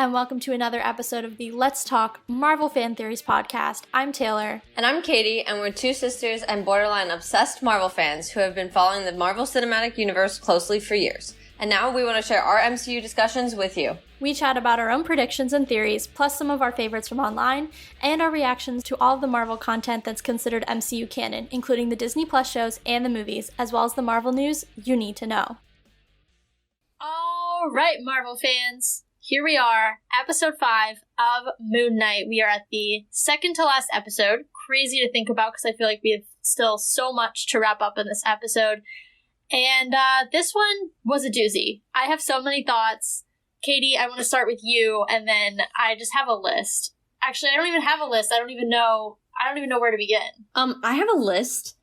and welcome to another episode of the Let's Talk Marvel Fan Theories podcast. I'm Taylor. And I'm Katie, and we're two sisters and borderline obsessed Marvel fans who have been following the Marvel Cinematic Universe closely for years. And now we want to share our MCU discussions with you. We chat about our own predictions and theories, plus some of our favorites from online, and our reactions to all of the Marvel content that's considered MCU canon, including the Disney Plus shows and the movies, as well as the Marvel news you need to know. All right, Marvel fans. Here we are, episode 5 of Moon Knight. We are at the second to last episode. Crazy to think about because I feel like we have still so much to wrap up in this episode. And this one was a doozy. I have so many thoughts. Katie, I want to start with you, and then I just have a list. Actually, I don't even have a list. I don't even know where to begin. I have a list,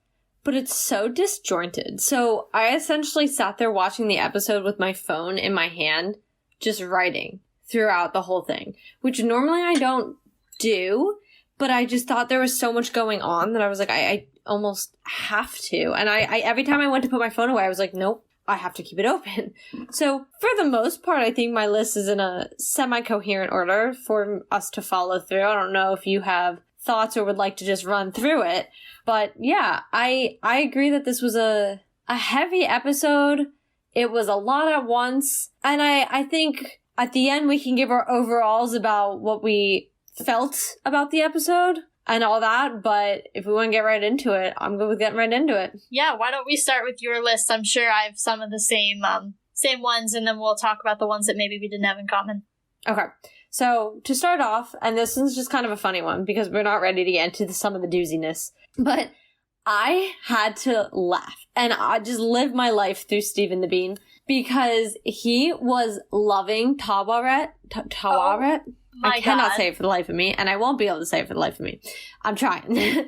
but it's so disjointed. So I essentially sat there watching the episode with my phone in my hand, just writing throughout the whole thing, which normally I don't do, but I just thought there was so much going on that I was like, I almost have to. And I every time I went to put my phone away, I was like, nope, I have to keep it open. So for the most part, I think my list is in a semi-coherent order for us to follow through. I don't know if you have thoughts or would like to just run through it, but yeah, I agree that this was a heavy episode. It was a lot at once, and I think at the end we can give our overalls about what we felt about the episode and all that, but if we want to get right into it, I'm good with getting right into it. Yeah, why don't we start with your list? I'm sure I have some of the same ones, and then we'll talk about the ones that maybe we didn't have in common. Okay, so to start off, and this is just kind of a funny one because we're not ready to get into some of the dooziness, but I had to laugh, and I just lived my life through Stephen the Bean because he was loving Taweret. Taweret? I cannot say it for the life of me, and I won't be able to say it for the life of me. I'm trying.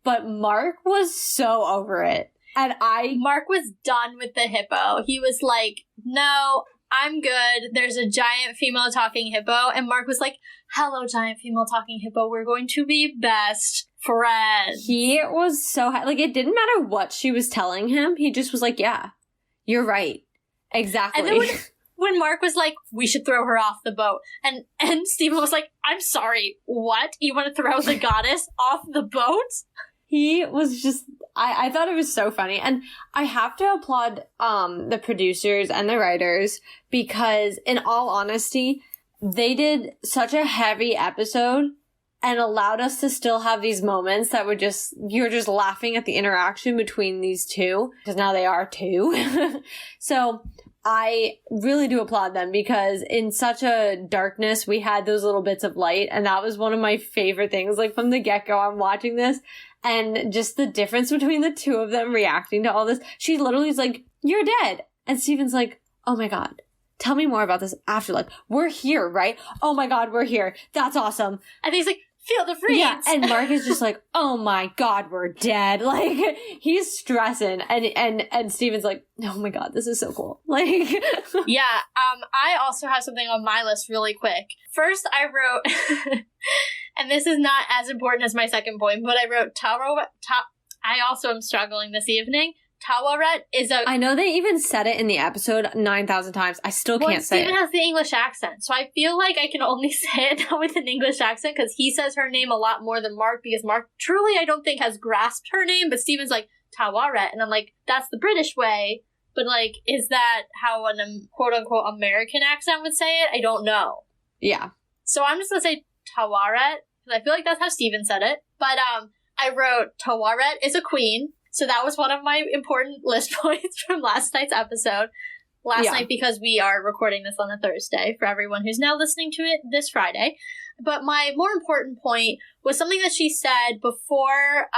But Mark was so over it. And Mark was done with the hippo. He was like, no, I'm good. There's a giant female talking hippo. And Mark was like, hello, giant female talking hippo. We're going to be best friends. He was so like, it didn't matter what she was telling him. He just was like, yeah, you're right. Exactly. And then when Mark was like, we should throw her off the boat. And Stephen was like, I'm sorry, what? You want to throw the goddess off the boat? He was just, I thought it was so funny. And I have to applaud the producers and the writers because in all honesty, they did such a heavy episode and allowed us to still have these moments that were just, you're just laughing at the interaction between these two, because now they are two. So I really do applaud them because in such a darkness, we had those little bits of light, and that was one of my favorite things. Like from the get-go, I'm watching this, and just the difference between the two of them reacting to all this. She literally is like, you're dead. And Steven's like, oh my God. Tell me more about this afterlife. We're here, right? Oh my God, we're here. That's awesome. And he's like, feel the freeze. Yeah, and Mark is just like, oh my God, we're dead. Like, he's stressing. And Steven's like, oh my God, this is so cool. Like, yeah, I also have something on my list really quick. First, I wrote, and this is not as important as my second point, but I wrote I also am struggling this evening. Taweret is a... I know they even said it in the episode 9,000 times. I still can't say it. Steven has the English accent, so I feel like I can only say it now with an English accent because he says her name a lot more than Mark, because Mark truly, I don't think, has grasped her name, but Steven's like, Taweret, and I'm like, that's the British way, but like, is that how an quote-unquote American accent would say it? I don't know. Yeah. So I'm just gonna say Taweret, because I feel like that's how Steven said it, but I wrote, Taweret is a queen. So that was one of my important list points from last night's episode. Last night, because we are recording this on a Thursday for everyone who's now listening to it this Friday. But my more important point was something that she said before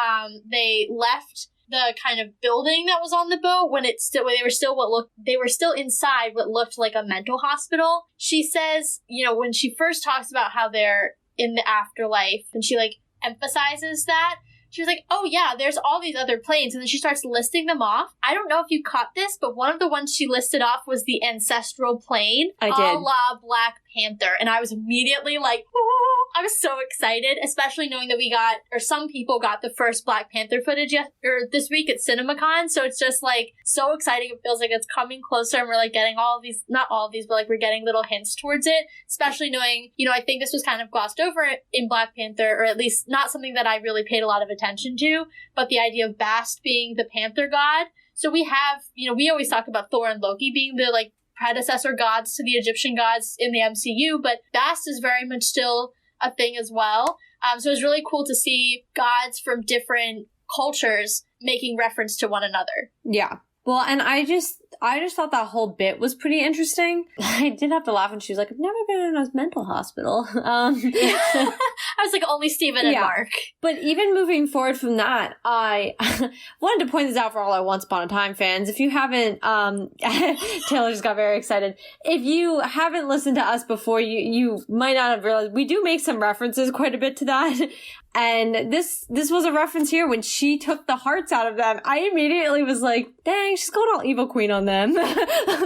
they left the kind of building that was on the boat when they were still inside what looked like a mental hospital. She says, you know, when she first talks about how they're in the afterlife, and she like emphasizes that, she was like, oh yeah, there's all these other planes. And then she starts listing them off. I don't know if you caught this, but one of the ones she listed off was the ancestral plane. I did. A la Black Panther. And I was immediately like, oh. so excited, especially knowing that we got, or some people got, the first Black Panther footage this week at CinemaCon. So it's just like so exciting. It feels like it's coming closer, and we're like getting all of these, not all of these, but like we're getting little hints towards it. Especially knowing, I think this was kind of glossed over in Black Panther, or at least not something that I really paid a lot of attention to. But the idea of Bast being the Panther god. So we have, we always talk about Thor and Loki being the like predecessor gods to the Egyptian gods in the MCU, but Bast is very much still a thing as well. So it was really cool to see gods from different cultures making reference to one another. Yeah. Well, and I just thought that whole bit was pretty interesting. I did have to laugh when she was like, I've never been in a mental hospital. I was like, only Steven and Mark. But even moving forward from that, I wanted to point this out for all our Once Upon a Time fans. If you haven't, Taylor just got very excited. If you haven't listened to us before, you might not have realized we do make some references quite a bit to that. And this was a reference here when she took the hearts out of them. I immediately was like, dang, she's going all evil queen on them.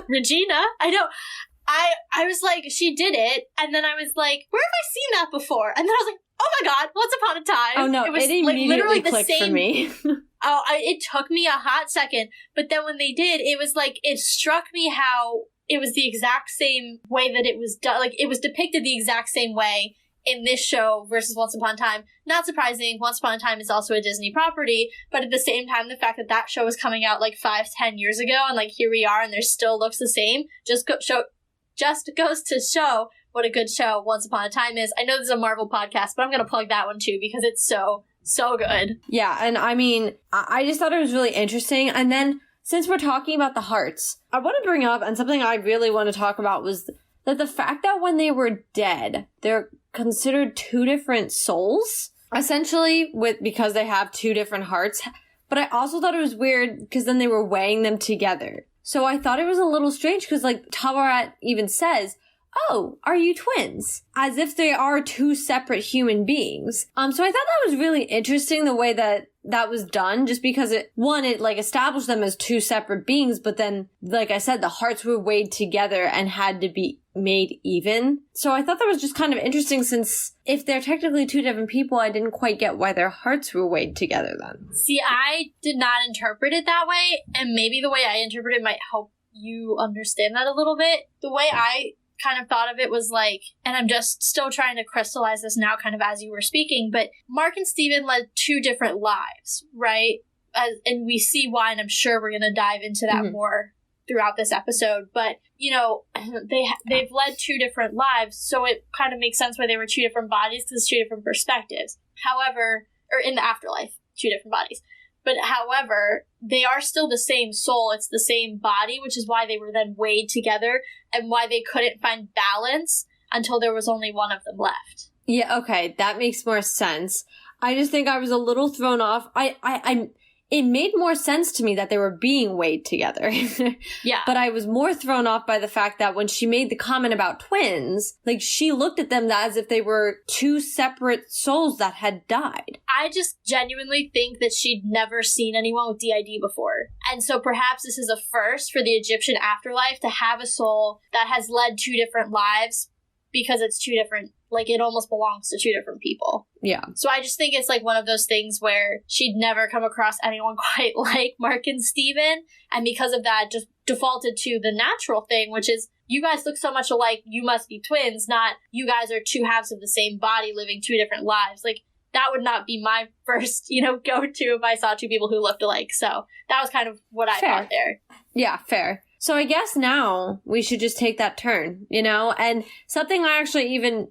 Regina, I know. I was like, she did it, and then I was like, where have I seen that before? And then I was like, oh my god, Once Upon a Time. Oh no, it was it immediately like literally clicked the same for me. It took me a hot second, but then when they did, it was like, it struck me how it was the exact same way that it was done. Like, it was depicted the exact same way in this show versus Once Upon a Time. Not surprising, Once Upon a Time is also a Disney property, but at the same time, the fact that that show was coming out like 5-10 years ago, and like here we are, and there still looks the same, just goes to show what a good show Once Upon a Time is. I know this is a Marvel podcast, but I'm going to plug that one too, because it's so good. Yeah, and I mean, I just thought it was really interesting. And then, since we're talking about the hearts, I want to bring up, and something I really want to talk about, was that the fact that when they were dead, they're considered two different souls, essentially, because they have two different hearts. But I also thought it was weird because then they were weighing them together. So I thought it was a little strange because, like, Taweret even says, oh, are you twins? As if they are two separate human beings. So I thought that was really interesting, the way that was done, just because it like established them as two separate beings, but then, like I said, the hearts were weighed together and had to be made even. So I thought that was just kind of interesting, since if they're technically two different people, I didn't quite get why their hearts were weighed together then. See, I did not interpret it that way, and maybe the way I interpret it might help you understand that a little bit. The way I kind of thought of it was like, and I'm just still trying to crystallize this now kind of as you were speaking, but Mark and Steven led two different lives, right? And we see why, and I'm sure we're going to dive into that more throughout this episode, but they've led two different lives, so it kind of makes sense why they were two different bodies, because it's two different perspectives. However, or in the afterlife, two different bodies. But however, they are still the same soul. It's the same body, which is why they were then weighed together, and why they couldn't find balance until there was only one of them left. Yeah, okay, that makes more sense. I just think I was a little thrown off. It made more sense to me that they were being weighed together. Yeah. But I was more thrown off by the fact that when she made the comment about twins, like, she looked at them as if they were two separate souls that had died. I just genuinely think that she'd never seen anyone with DID before. And so perhaps this is a first for the Egyptian afterlife to have a soul that has led two different lives, because it's two different, like, it almost belongs to two different people. Yeah. So I just think it's like one of those things where she'd never come across anyone quite like Mark and Steven, and because of that just defaulted to the natural thing, which is, you guys look so much alike, you must be twins, not you guys are two halves of the same body living two different lives. Like, that would not be my first, go-to if I saw two people who looked alike. So that was kind of what I thought there. Yeah, fair. So I guess now we should just take that turn, And something I actually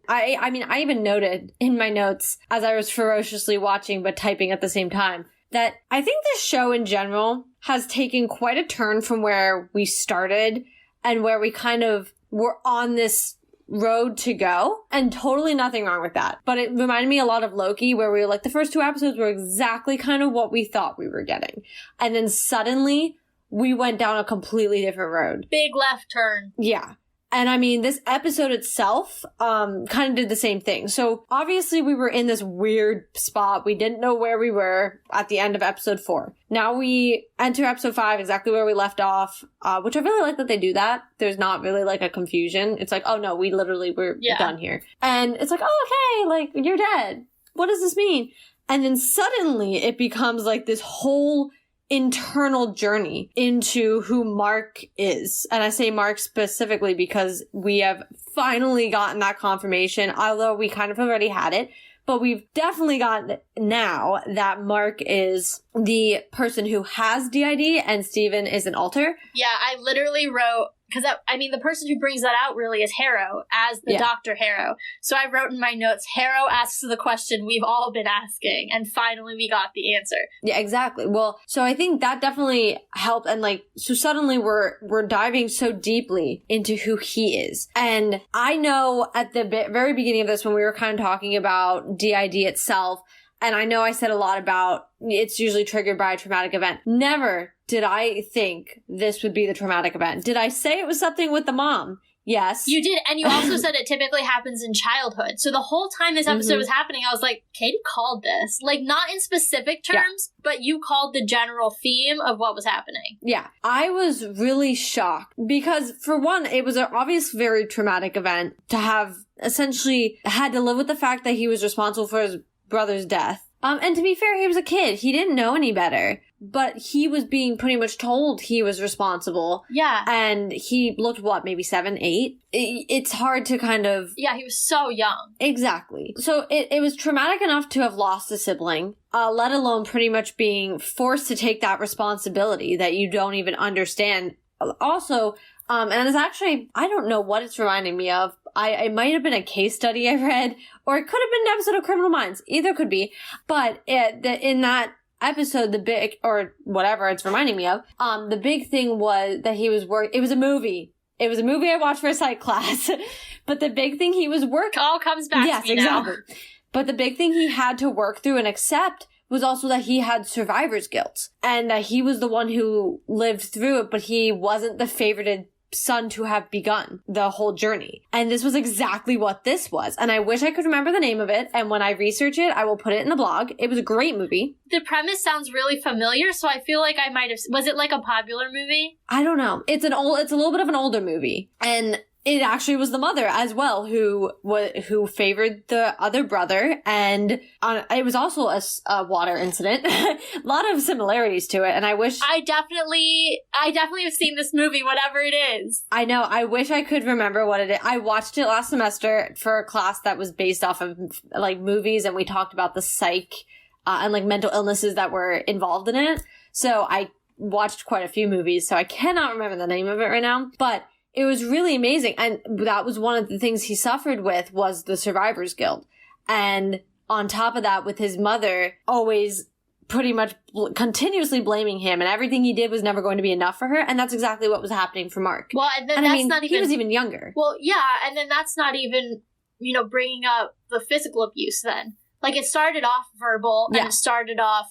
I even noted in my notes as I was ferociously watching but typing at the same time, that I think this show in general has taken quite a turn from where we started and where we kind of were on this road to go, and totally nothing wrong with that. But it reminded me a lot of Loki, where we were like, the first two episodes were exactly kind of what we thought we were getting. And then suddenly we went down a completely different road. Big left turn. Yeah. And I mean, this episode itself kind of did the same thing. So obviously we were in this weird spot. We didn't know where we were at the end of episode 4. Now we enter episode 5 exactly where we left off, which I really like that they do that. There's not really like a confusion. It's like, oh no, we literally were done here. And it's like, oh, okay, like you're dead. What does this mean? And then suddenly it becomes like this whole internal journey into who Mark is. And I say Mark specifically because we have finally gotten that confirmation, although we kind of already had it. But we've definitely gotten now that Mark is the person who has DID and Steven is an alter. Yeah, I literally wrote, because the person who brings that out really is Harrow, as the Dr. Harrow. So I wrote in my notes, Harrow asks the question we've all been asking, and finally we got the answer. Yeah, exactly. Well, so I think that definitely helped, and like, so suddenly we're diving so deeply into who he is. And I know at the very beginning of this, when we were kind of talking about DID itself, and I know I said a lot about it's usually triggered by a traumatic event. Never did I think this would be the traumatic event. Did I say it was something with the mom? Yes. You did, and you also said it typically happens in childhood. So the whole time this episode was happening, I was like, Katie called this. Like, not in specific terms, but you called the general theme of what was happening. Yeah. I was really shocked because, for one, it was an obvious very traumatic event to have essentially had to live with the fact that he was responsible for his brother's death. And to be fair, he was a kid. He didn't know any better. But he was being pretty much told he was responsible. Yeah. And he looked, maybe 7, 8? It's hard to kind of... Yeah, he was so young. Exactly. So it was traumatic enough to have lost a sibling, let alone pretty much being forced to take that responsibility that you don't even understand. Also, and it's actually, I don't know what it's reminding me of. It might have been a case study I read, or it could have been an episode of Criminal Minds. Either could be. But in that episode, the big, or whatever it's reminding me of, the big thing was that he was it was a movie. It was a movie I watched for a psych class. But the big thing he was working... All comes back to me exactly. Now. But the big thing he had to work through and accept was also that he had survivor's guilt. And that he was the one who lived through it, but he wasn't the favorited son to have begun the whole journey. And this was exactly what this was. And I wish I could remember the name of it. And when I research it, I will put it in the blog. It was a great movie. The premise sounds really familiar, so I feel like I might have... Was it like a popular movie? I don't know. It's a little bit of an older movie. And it actually was the mother as well who favored the other brother, and it was also a water incident. A lot of similarities to it, and I wish I definitely have seen this movie, whatever it is. I know. I wish I could remember what it is. I watched it last semester for a class that was based off of like movies, and we talked about the psych and like mental illnesses that were involved in it. So I watched quite a few movies, so I cannot remember the name of it right now, but it was really amazing. And that was one of the things he suffered with was the survivor's guilt. And on top of that, with his mother always pretty much continuously blaming him, and everything he did was never going to be enough for her. And that's exactly what was happening for Mark. Well, and then that's not even... He was even younger. Well, yeah, and then that's not even, bringing up the physical abuse then. Like, it started off verbal, and it started off,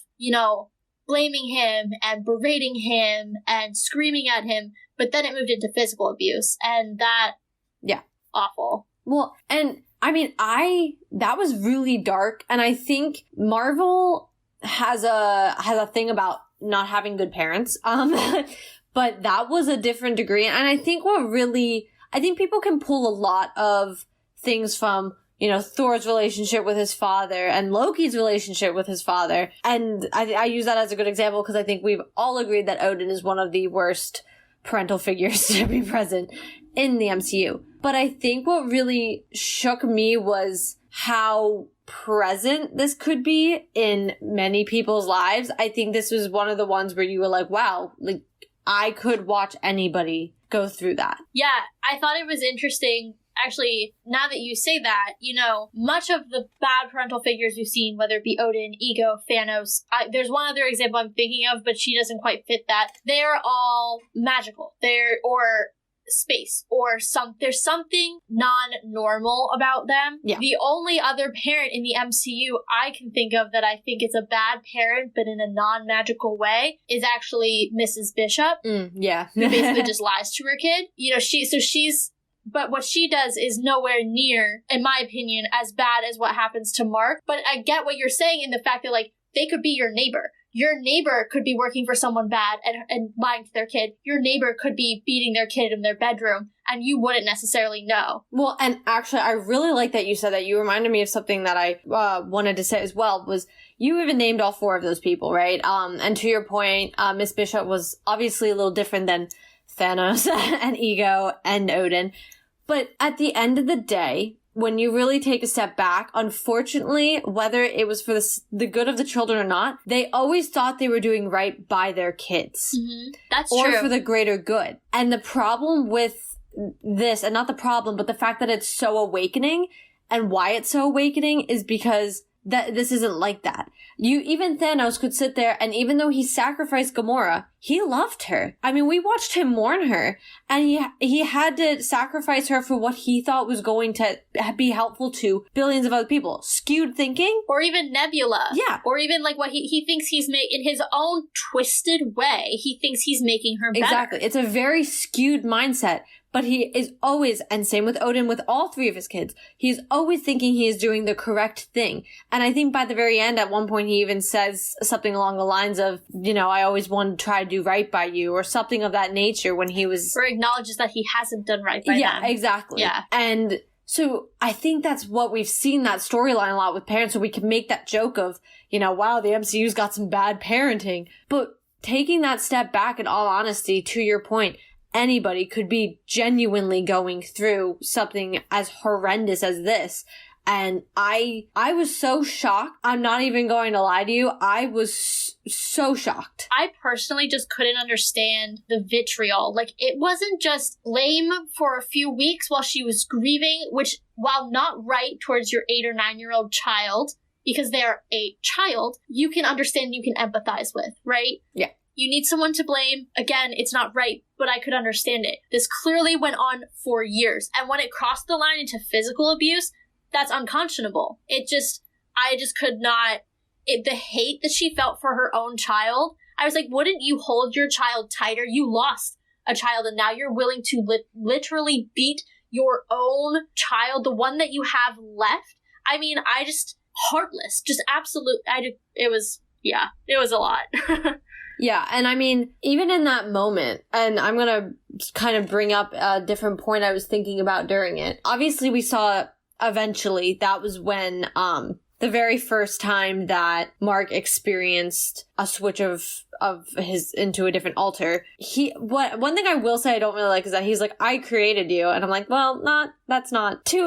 blaming him and berating him and screaming at him. But then it moved into physical abuse, and that, awful. Well, and I mean, that was really dark, and I think Marvel has a thing about not having good parents, but that was a different degree, and I think people can pull a lot of things from, Thor's relationship with his father and Loki's relationship with his father, and I use that as a good example because I think we've all agreed that Odin is one of the worst parental figures to be present in the MCU. But I think what really shook me was how present this could be in many people's lives. I think this was one of the ones where you were like, wow, like I could watch anybody go through that. Yeah, I thought it was interesting. Actually, now that you say that, much of the bad parental figures we've seen, whether it be Odin, Ego, Thanos, there's one other example I'm thinking of, but she doesn't quite fit that. They're all magical. Or space, or there's something non-normal about them. Yeah. The only other parent in the MCU I can think of that I think is a bad parent, but in a non-magical way, is actually Mrs. Bishop. Yeah. Who basically just lies to her kid. She's But what she does is nowhere near, in my opinion, as bad as what happens to Mark. But I get what you're saying in the fact that, like, they could be your neighbor. Your neighbor could be working for someone bad and lying to their kid. Your neighbor could be beating their kid in their bedroom, and you wouldn't necessarily know. Well, and actually, I really like that you said that. You reminded me of something that I wanted to say as well, was you even named all 4 of those people, right? And to your point, Miss Bishop was obviously a little different than Thanos and Ego and Odin. But at the end of the day, when you really take a step back, unfortunately, whether it was for the good of the children or not, they always thought they were doing right by their kids. Mm-hmm. That's or true. Or for the greater good. And the problem with this, and not the problem, but the fact that it's so awakening, and why it's so awakening, is because that this isn't like that. Even Thanos could sit there, and even though he sacrificed Gamora, he loved her. I mean, we watched him mourn her, and he had to sacrifice her for what he thought was going to be helpful to billions of other people. Skewed thinking. Or even Nebula. Yeah. Or even, like, what he thinks he's in his own twisted way, he thinks he's making her better. Exactly. It's a very skewed mindset. But he is always, and same with Odin, with all 3 of his kids, he's always thinking he is doing the correct thing. And I think by the very end, at one point, he even says something along the lines of, I always want to try to do right by you, or something of that nature when he was... Or acknowledges that he hasn't done right by them. Yeah, exactly. Yeah. And so I think that's what we've seen, that storyline a lot with parents, so we can make that joke of, wow, the MCU's got some bad parenting. But taking that step back, in all honesty, to your point, anybody could be genuinely going through something as horrendous as this. And I was so shocked. I'm not even going to lie to you. I was so shocked. I personally just couldn't understand the vitriol. Like, it wasn't just lame for a few weeks while she was grieving, which, while not right towards your 8 or 9-year-old child, because they're a child, you can understand, you can empathize with, right? Yeah. You need someone to blame. Again, it's not right, but I could understand it. This clearly went on for years. And when it crossed the line into physical abuse, that's unconscionable. I just could not, the hate that she felt for her own child, I was like, wouldn't you hold your child tighter? You lost a child, and now you're willing to literally beat your own child, the one that you have left. I mean, heartless, just absolute, it was a lot. Yeah, and I mean, even in that moment, and I'm gonna kind of bring up a different point I was thinking about during it. Obviously, we saw eventually, that was when, the very first time that Mark experienced a switch of his into a different alter. One thing I will say I don't really like is that he's like, I created you. And I'm like, well, that's not. To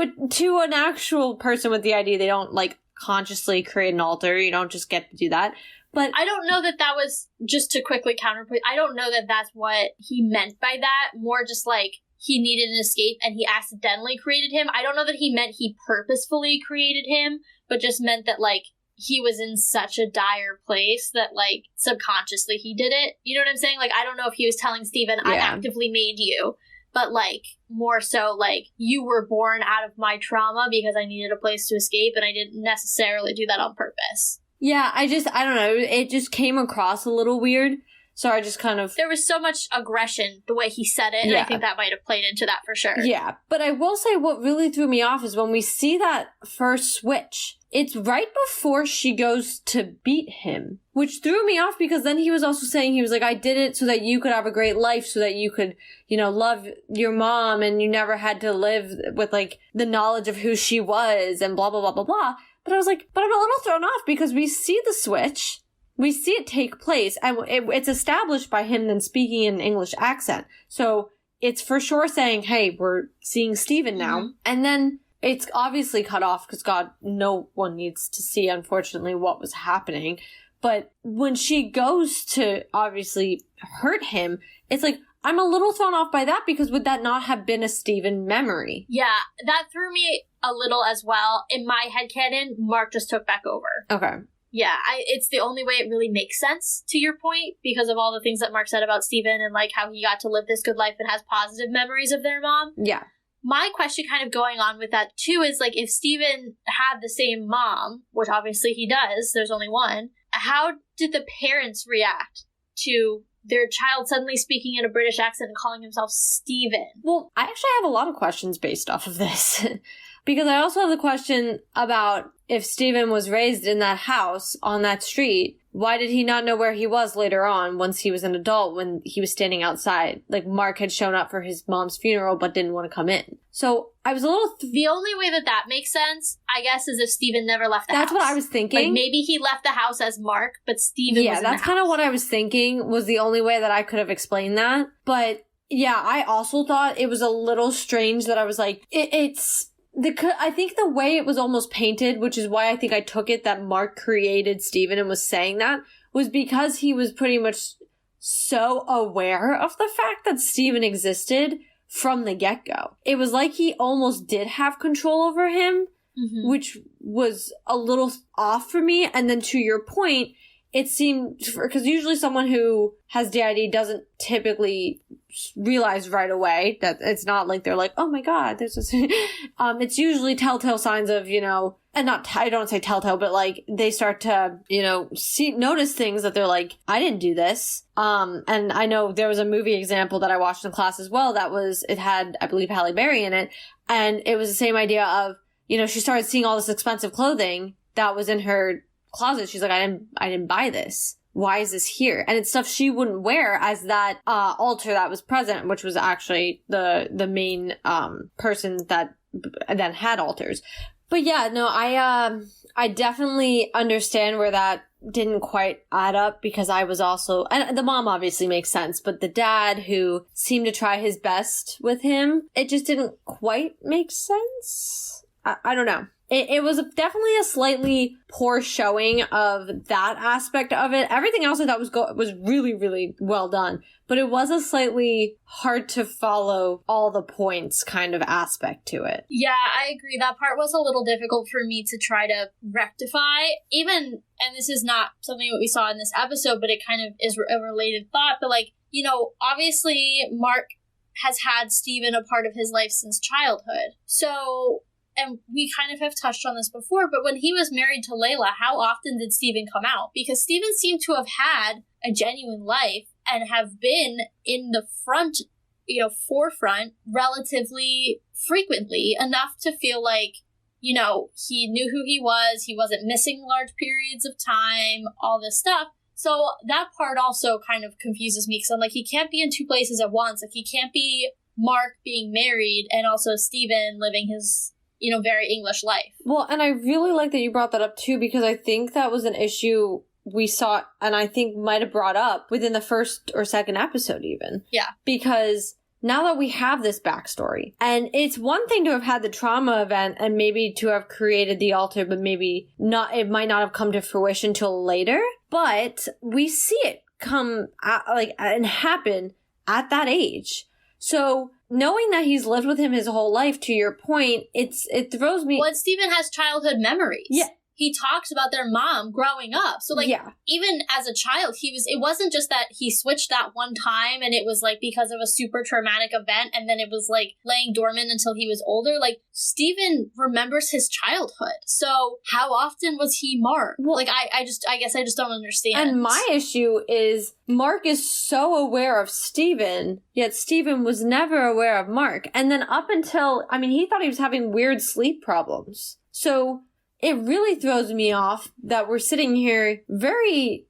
an actual person with the idea, they don't, like, consciously create an alter. You don't just get to do that. But I don't know that was, just to quickly counterpoint, I don't know that that's what he meant by that. More just like he needed an escape and he accidentally created him. I don't know that he meant he purposefully created him, but just meant that, like, he was in such a dire place that, like, subconsciously he did it. You know what I'm saying? Like, I don't know if he was telling Steven, I actively made you, but, like, more so, like, you were born out of my trauma because I needed a place to escape, and I didn't necessarily do that on purpose. Yeah, I don't know. It just came across a little weird. So I just kind of... There was so much aggression the way he said it, and I think that might have played into that for sure. Yeah, but I will say what really threw me off is when we see that first switch, it's right before she goes to beat him, which threw me off because then he was also saying, he was like, I did it so that you could have a great life, so that you could, love your mom, and you never had to live with, like, the knowledge of who she was, and blah, blah, blah, blah, blah. But I was like, but I'm a little thrown off because we see the switch, we see it take place, and it's established by him then speaking in an English accent. So it's for sure saying, hey, we're seeing Steven now. Mm-hmm. And then it's obviously cut off because, God, no one needs to see, unfortunately, what was happening. But when she goes to obviously hurt him, it's like, I'm a little thrown off by that because would that not have been a Steven memory? Yeah, that threw me a little as well. In my headcanon, Mark just took back over. Okay. Yeah, it's the only way it really makes sense, to your point, because of all the things that Mark said about Steven and, like, how he got to live this good life and has positive memories of their mom. Yeah. My question kind of going on with that, too, is, like, if Steven had the same mom, which obviously he does, there's only one, how did the parents react to their child suddenly speaking in a British accent and calling himself Stephen. Well, I actually have a lot of questions based off of this. Because I also have the question about if Stephen was raised in that house on that street, why did he not know where he was later on once he was an adult when he was standing outside? Like, Mark had shown up for his mom's funeral but didn't want to come in. So I was a little... The only way that makes sense, I guess, is if Stephen never left the house. That's what I was thinking. Like, maybe he left the house as Mark, but Stephen was in the house. Yeah, that's kind of what I was thinking was the only way that I could have explained that. But, yeah, I also thought it was a little strange that I was like, I think the way it was almost painted, which is why I think I took it that Mark created Stephen and was saying that, was because he was pretty much so aware of the fact that Stephen existed from the get-go. It was like he almost did have control over him, which was a little off for me. And then to your point, it seemed, because usually someone who has DID doesn't typically realize right away that it's not like they're like, oh my god, there's this. It's usually telltale signs of, and not, I don't say telltale, but like they start to, notice things that they're like, I didn't do this. And I know there was a movie example that I watched in class as well it had, I believe, Halle Berry in it. And it was the same idea of, she started seeing all this expensive clothing that was in her closet. She's like, I didn't buy this. Why is this here? And it's stuff she wouldn't wear as that altar that was present, which was actually the main person that then had altars. But yeah, no, I definitely understand where that didn't quite add up, because I was also, and the mom obviously makes sense, but the dad who seemed to try his best with him, it just didn't quite make sense. I don't know. It was definitely a slightly poor showing of that aspect of it. Everything else I thought was really, really well done. But it was a slightly hard to follow all the points kind of aspect to it. Yeah, I agree. That part was a little difficult for me to try to rectify. Even, and this is not something that we saw in this episode, but it kind of is a related thought. But obviously Mark has had Stephen a part of his life since childhood. So... And we kind of have touched on this before, but when he was married to Layla, how often did Stephen come out? Because Stephen seemed to have had a genuine life and have been in the forefront relatively frequently, enough to feel like, he knew who he wasn't missing large periods of time, all this stuff. So that part also kind of confuses me, because I'm like, he can't be in two places at once. Like, he can't be Mark being married and also Stephen living his... very English life. Well, and I really like that you brought that up too, because I think that was an issue we saw, and I think might have brought up within the first or second episode even. Yeah. Because now that we have this backstory, and it's one thing to have had the trauma event and maybe to have created the altar, but maybe not, it might not have come to fruition till later, but we see it come and happen at that age. So knowing that he's lived with him his whole life, to your point, it throws me... Well, Stephen has childhood memories. Yeah. He talks about their mom growing up. So, even as a child, it wasn't just that he switched that one time and it was, because of a super traumatic event, and then it was, laying dormant until he was older. Stephen remembers his childhood. So, how often was he Mark? Well, I guess I just don't understand. And my issue is Mark is so aware of Stephen, yet Stephen was never aware of Mark. And then up until, he thought he was having weird sleep problems. So... it really throws me off that we're sitting here very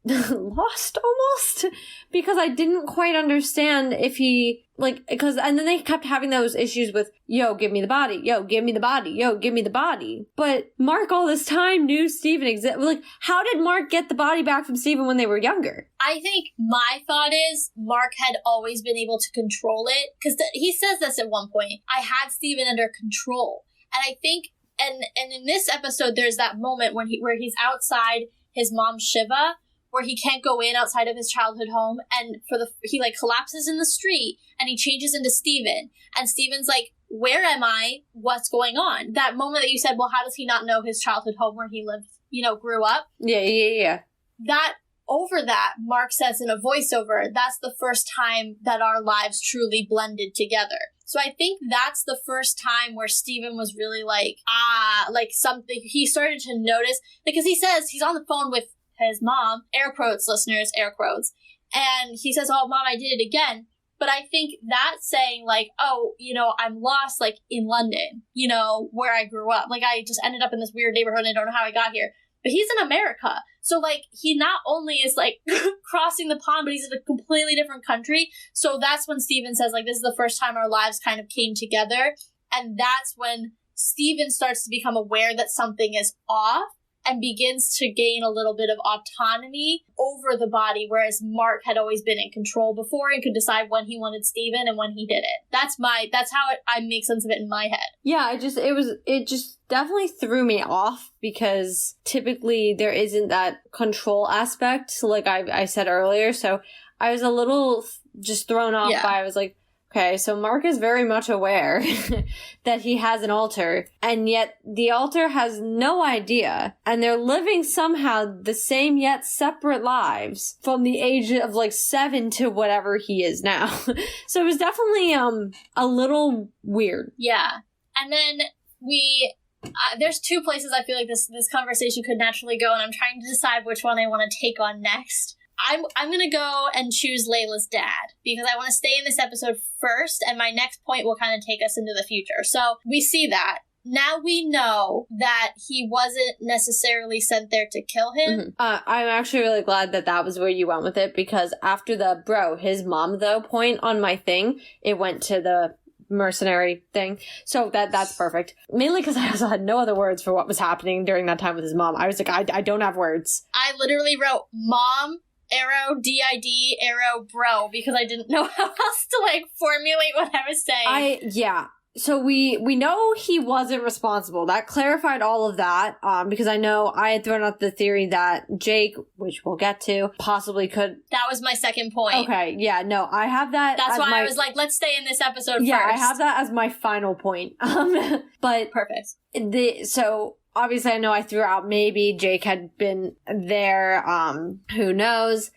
lost almost, because I didn't quite understand if he, and then they kept having those issues with, yo, give me the body, yo, give me the body, yo, give me the body. But Mark all this time knew Stephen existed. How did Mark get the body back from Stephen when they were younger? I think my thought is Mark had always been able to control it, because he says this at one point, I had Stephen under control. And I think And in this episode, there's that moment where he's outside his mom's Shiva, where he can't go in outside of his childhood home, and he collapses in the street, and he changes into Stephen, and Stephen's like, where am I? What's going on? That moment that you said, well, how does he not know his childhood home where he lived, grew up? Yeah. Over that, Mark says in a voiceover, that's the first time that our lives truly blended together. So I think that's the first time where Stephen was really something, he started to notice, because he says he's on the phone with his mom, air quotes, listeners, air quotes, And he says, oh, Mom, I did it again. But I think that's saying, like, oh, you know, I'm lost, like, in London, you know, where I grew up. Like, I just ended up in this weird neighborhood and I don't know how I got here. But he's in America. So, like, he not only is, like, crossing the pond, but he's in a completely different country. So that's when Steven says, like, this is the first time our lives kind of came together. And that's when Steven starts to become aware that something is off and begins to gain a little bit of autonomy over the body, whereas Mark had always been in control before and could decide when he wanted Steven and when he didn't. That's how I make sense of it in my head. Yeah, it just definitely threw me off because typically there isn't that control aspect, like I said earlier. So I was a little just thrown off by, I was like, okay, so Mark is very much aware that he has an alter, and yet the alter has no idea, and they're living somehow the same yet separate lives from the age of like 7 to whatever he is now. So it was definitely a little weird. Yeah. And then there's two places I feel like this conversation could naturally go, and I'm trying to decide which one I want to take on next. I'm going to go and choose Layla's dad because I want to stay in this episode first, and my next point will kind of take us into the future. So we see that. Now we know that he wasn't necessarily sent there to kill him. Mm-hmm. I'm actually really glad that was where you went with it, because after the his mom though point on my thing, it went to the mercenary thing. So that's perfect. Mainly because I also had no other words for what was happening during that time with his mom. I was like, I don't have words. I literally wrote mom, arrow, DID, arrow, bro, because I didn't know how else to, like, formulate what I was saying. So we know he wasn't responsible. That clarified all of that, because I know I had thrown out the theory that Jake, which we'll get to, possibly could... That was my second point. Okay, yeah, no, I have that. That's why I was like, let's stay in this episode first. Yeah, I have that as my final point. But... Perfect. So... Obviously, I know I threw out maybe Jake had been there, who knows.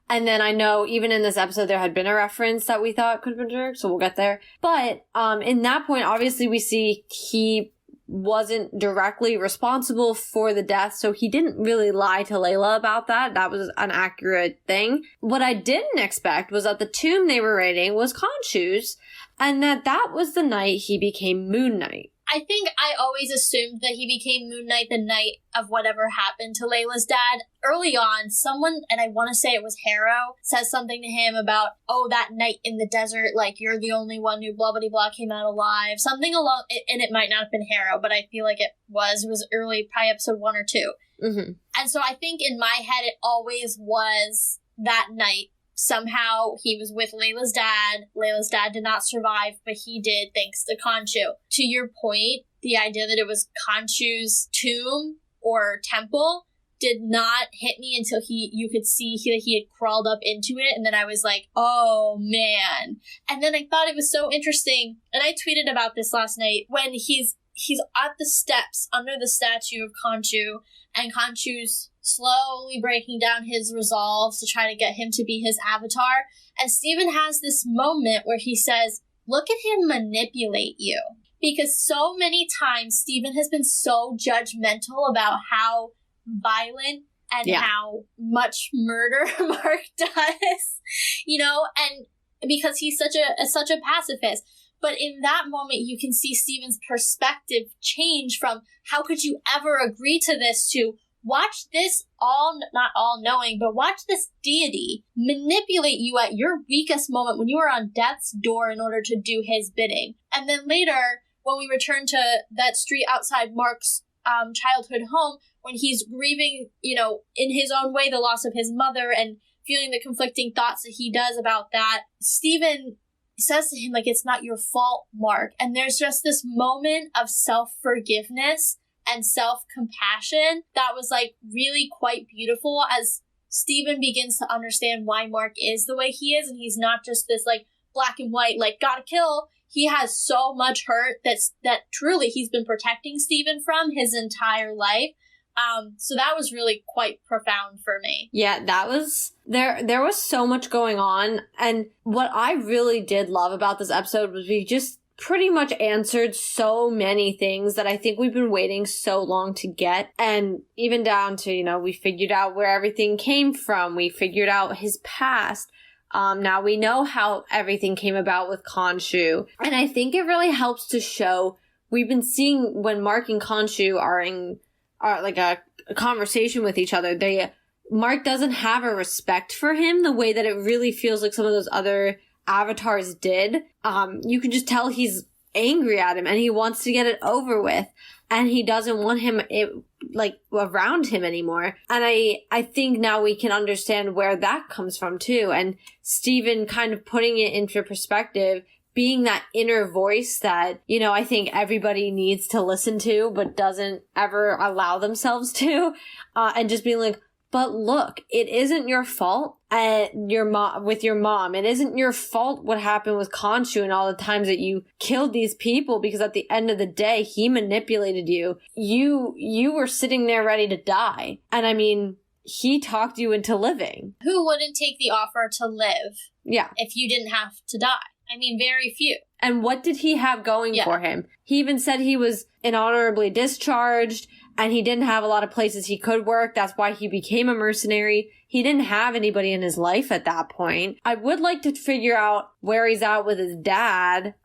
And then I know even in this episode there had been a reference that we thought could have been Jake, so we'll get there. But in that point, obviously we see he wasn't directly responsible for the death, so he didn't really lie to Layla about that. That was an accurate thing. What I didn't expect was that the tomb they were raiding was Khonshu's, and that was the night he became Moon Knight. I think I always assumed that he became Moon Knight the night of whatever happened to Layla's dad. Early on, someone, and I want to say it was Harrow, says something to him about, oh, that night in the desert, like, you're the only one who blah, blah, blah came out alive. Something along, and it might not have been Harrow, but I feel like it was early, probably episode 1 or 2. Mm-hmm. And so I think in my head, it always was that night. Somehow he was with Layla's dad. Layla's dad did not survive, but he did thanks to Khonshu. To your point, the idea that it was Khonshu's tomb or temple did not hit me until you could see that he had crawled up into it. And then I was like, oh man. And then I thought it was so interesting. And I tweeted about this last night when he's at the steps under the statue of Khonshu, and Khonshu's slowly breaking down his resolve to try to get him to be his avatar. And Steven has this moment where he says, look at him manipulate you. Because so many times Steven has been so judgmental about how violent and how much murder Mark does, you know, and because he's such a pacifist. But in that moment, you can see Steven's perspective change from how could you ever agree to this to watch this not all knowing, but watch this deity manipulate you at your weakest moment when you are on death's door in order to do his bidding. And then later, when we return to that street outside Mark's childhood home, when he's grieving, you know, in his own way, the loss of his mother and feeling the conflicting thoughts that he does about that, Steven says to him, like, it's not your fault, Mark. And there's just this moment of self-forgiveness and self-compassion that was, like, really quite beautiful as Steven begins to understand why Mark is the way he is, and he's not just this, like, black and white, like, gotta kill. He has so much hurt that truly he's been protecting Steven from his entire life. So that was really quite profound for me. Yeah, that was... There was so much going on, and what I really did love about this episode was pretty much answered so many things that I think we've been waiting so long to get. And even down to, we figured out where everything came from. We figured out his past. Now we know how everything came about with Khonshu. And I think it really helps to show, we've been seeing when Mark and Khonshu are like a conversation with each other, Mark doesn't have a respect for him the way that it really feels like some of those other avatars did. You can just tell he's angry at him and he wants to get it over with, and he doesn't want him around him anymore. And I think now we can understand where that comes from too. And Steven kind of putting it into perspective, being that inner voice that, I think everybody needs to listen to, but doesn't ever allow themselves to, and just being like, but look, it isn't your fault with your mom. It isn't your fault what happened with Khonshu and all the times that you killed these people, because at the end of the day, he manipulated you. You were sitting there ready to die. And I mean, he talked you into living. Who wouldn't take the offer to live? Yeah. If you didn't have to die? I mean, very few. And what did he have going for him? He even said he was inhonorably discharged, and he didn't have a lot of places he could work. That's why he became a mercenary. He didn't have anybody in his life at that point. I would like to figure out where he's at with his dad,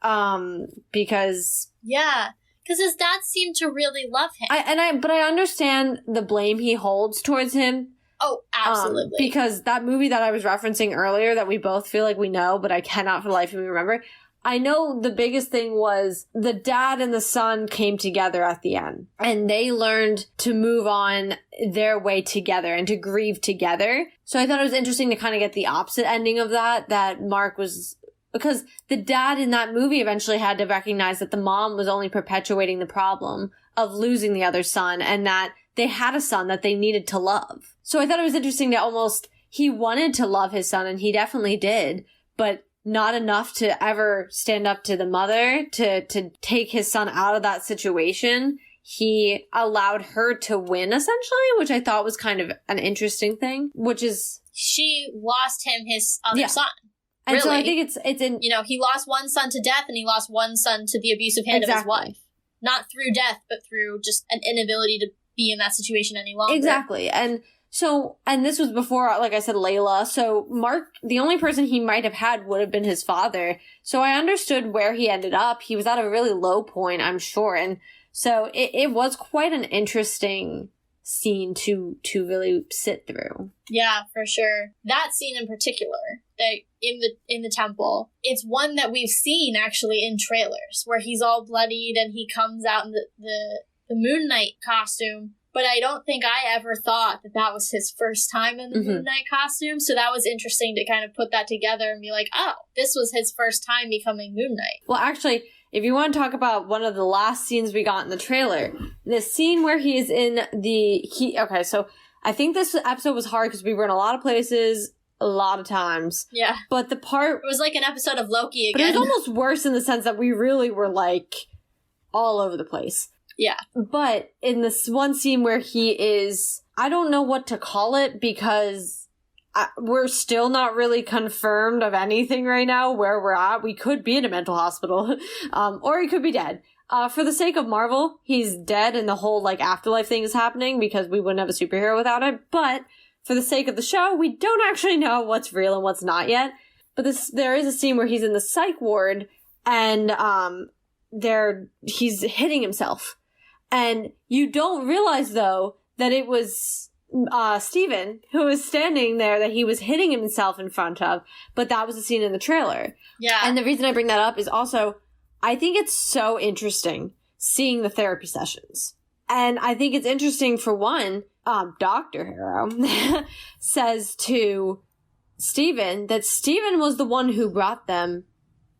because... Yeah, because his dad seemed to really love him. But I understand the blame he holds towards him. Oh, absolutely. Because that movie that I was referencing earlier that we both feel like we know, but I cannot for the life of me remember, I know the biggest thing was the dad and the son came together at the end, and they learned to move on their way together and to grieve together. So I thought it was interesting to kind of get the opposite ending of that Mark was, because the dad in that movie eventually had to recognize that the mom was only perpetuating the problem of losing the other son, and that they had a son that they needed to love. So I thought it was interesting that he wanted to love his son, and he definitely did, but not enough to ever stand up to the mother to take his son out of that situation. He allowed her to win, essentially, which I thought was kind of an interesting thing, which is... She lost him his other son. And really. So I think it's in... he lost one son to death, and he lost one son to the abusive hand of his wife. Not through death, but through just an inability to be in that situation any longer. Exactly. And this was before, like I said, Layla. So Mark, the only person he might have had would have been his father. So I understood where he ended up. He was at a really low point, I'm sure. And so it was quite an interesting scene to really sit through. Yeah, for sure. That scene in particular, in the temple, it's one that we've seen actually in trailers where he's all bloodied and he comes out in the Moon Knight costume. But I don't think I ever thought that was his first time in the Moon Knight costume. So that was interesting to kind of put that together and be like, oh, this was his first time becoming Moon Knight. Well, actually, if you want to talk about one of the last scenes we got in the trailer, the scene where he's in okay, so I think this episode was hard because we were in a lot of places a lot of times. Yeah. But it was like an episode of Loki again. But it was almost worse in the sense that we really were like all over the place. Yeah. But in this one scene where he is, I don't know what to call it because we're still not really confirmed of anything right now where we're at. We could be in a mental hospital, or he could be dead. For the sake of Marvel, he's dead and the whole afterlife thing is happening because we wouldn't have a superhero without it. But for the sake of the show, we don't actually know what's real and what's not yet. But there is a scene where he's in the psych ward and he's hitting himself. And you don't realize, though, that it was Steven who was standing there that he was hitting himself in front of, but that was a scene in the trailer. Yeah. And the reason I bring that up is also, I think it's so interesting seeing the therapy sessions. And I think it's interesting, for one, Dr. Harrow says to Steven that Steven was the one who brought them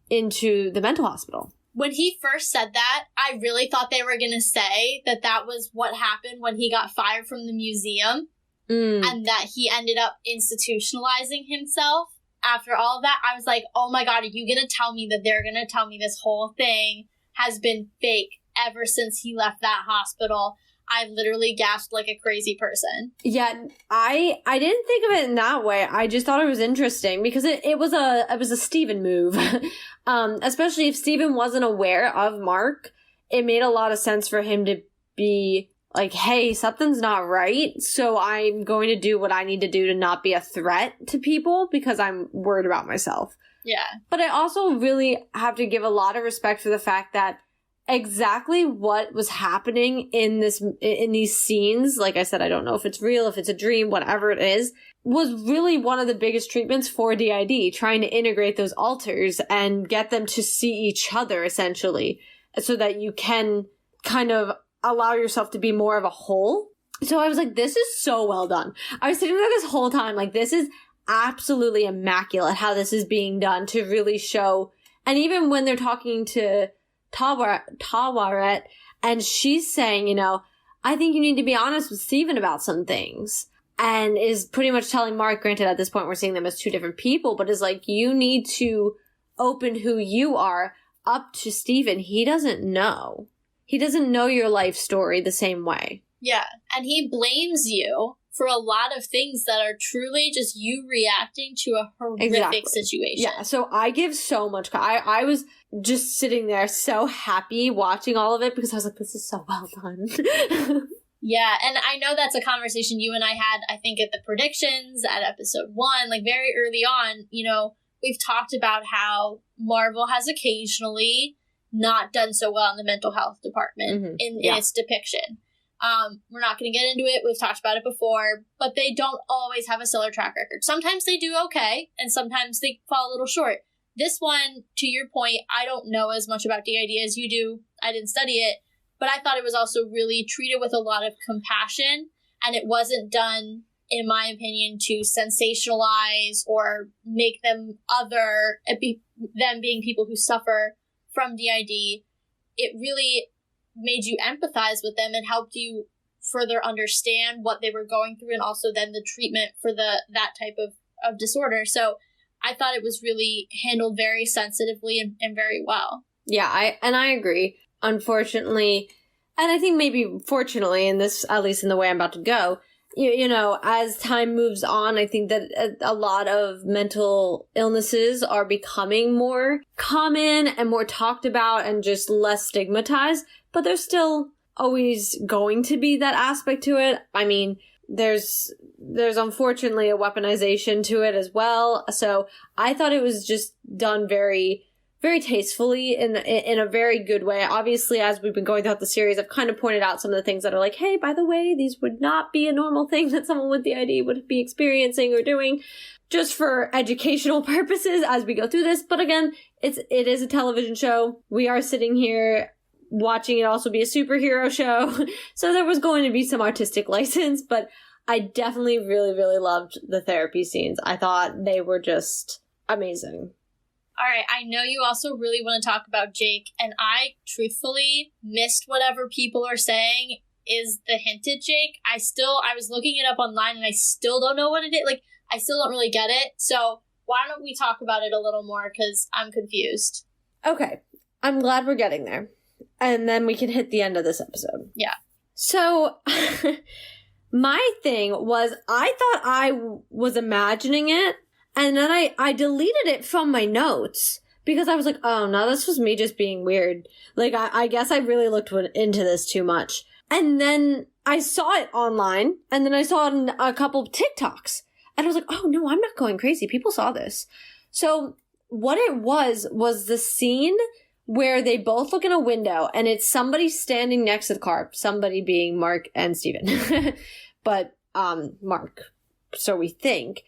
into the mental hospital. When he first said that, I really thought they were going to say that was what happened when he got fired from the museum and that he ended up institutionalizing himself after all of that. I was like, oh my God, are you going to tell me that they're going to tell me this whole thing has been fake ever since he left that hospital? I literally gasped like a crazy person. Yeah, I didn't think of it in that way. I just thought it was interesting because it was a Steven move. Especially if Steven wasn't aware of Mark, it made a lot of sense for him to be like, hey, something's not right, so I'm going to do what I need to do to not be a threat to people because I'm worried about myself. Yeah. But I also really have to give a lot of respect for the fact that exactly what was happening in these scenes, like I said, I don't know if it's real, if it's a dream, whatever it is, was really one of the biggest treatments for DID, trying to integrate those alters and get them to see each other, essentially, so that you can kind of allow yourself to be more of a whole. So I was like, this is so well done. I was sitting there this whole time, like, this is absolutely immaculate how this is being done to really show. And even when they're talking to Taweret, and she's saying, you know, I think you need to be honest with Steven about some things, and is pretty much telling Mark, granted at this point we're seeing them as two different people, but is like, you need to open who you are up to Steven. He doesn't know your life story the same way. Yeah, and he blames you for a lot of things that are truly just you reacting to a horrific situation. Yeah, so I give so much. I was just sitting there so happy watching all of it because I was like, this is so well done. Yeah, and I know that's a conversation you and I had, I think, at the predictions at episode 1, like very early on. You know, we've talked about how Marvel has occasionally not done so well in the mental health department in its depiction. We're not going to get into it. We've talked about it before, but they don't always have a stellar track record. Sometimes they do okay, and sometimes they fall a little short. This one, to your point, I don't know as much about DID as you do. I didn't study it, but I thought it was also really treated with a lot of compassion, and it wasn't done, in my opinion, to sensationalize or make them them being people who suffer from DID. It really made you empathize with them and helped you further understand what they were going through, and also then the treatment for that type of disorder. So I thought it was really handled very sensitively and very well. Yeah, I agree. Unfortunately, and I think maybe fortunately, in this, at least in the way I'm about to go, you know, as time moves on, I think that a lot of mental illnesses are becoming more common and more talked about and just less stigmatized, but there's still always going to be that aspect to it. I mean, there's unfortunately a weaponization to it as well. So I thought it was just done very, very tastefully in a very good way. Obviously, as we've been going throughout the series, I've kind of pointed out some of the things that are like, hey, by the way, these would not be a normal thing that someone with DID would be experiencing or doing, just for educational purposes as we go through this. But again, it is a television show. We are sitting here watching it also be a superhero show. So there was going to be some artistic license, but I definitely really, really loved the therapy scenes. I thought they were just amazing. All right, I know you also really want to talk about Jake, and I truthfully missed whatever people are saying is the hinted Jake. I was looking it up online, and I still don't know what it is. Like, I still don't really get it. So why don't we talk about it a little more, because I'm confused. Okay, I'm glad we're getting there. And then we can hit the end of this episode. Yeah. So, my thing was, I thought I was imagining it, and then I deleted it from my notes, because I was like, oh no, this was me just being weird. Like, I guess I really looked into this too much. And then I saw it online, and then I saw it in a couple of TikToks, and I was like, oh no, I'm not going crazy. People saw this. So, what it was the scene where they both look in a window, and it's somebody standing next to the car, somebody being Mark and Steven. But, Mark, so we think.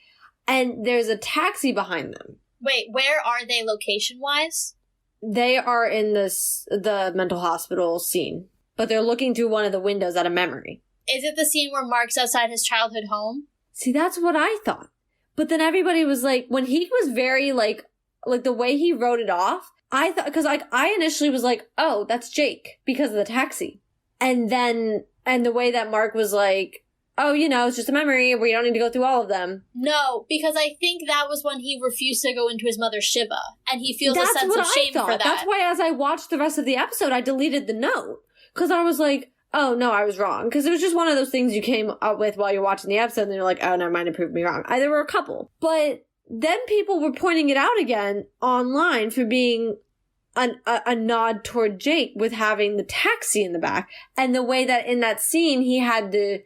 And there's a taxi behind them. Wait, where are they location-wise? They are in the mental hospital scene, but they're looking through one of the windows at a memory. Is it the scene where Mark's outside his childhood home? See, that's what I thought. But then everybody was like, when he was very, like the way he wrote it off, I thought, because I initially was like, oh, that's Jake because of the taxi. And the way that Mark was like, oh, you know, it's just a memory. We don't need to go through all of them. No, because I think that was when he refused to go into his mother's Shiva, and he feels a sense of shame for that. That's why as I watched the rest of the episode, I deleted the note. Because I was like, oh, no, I was wrong. Because it was just one of those things you came up with while you're watching the episode, and then you're like, oh, never mind, it proved me wrong. There were a couple. But then people were pointing it out again online for being a nod toward Jake with having the taxi in the back. And the way that in that scene, he had the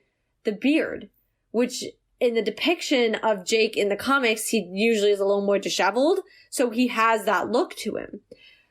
beard, which in the depiction of Jake in the comics, he usually is a little more disheveled. So he has that look to him.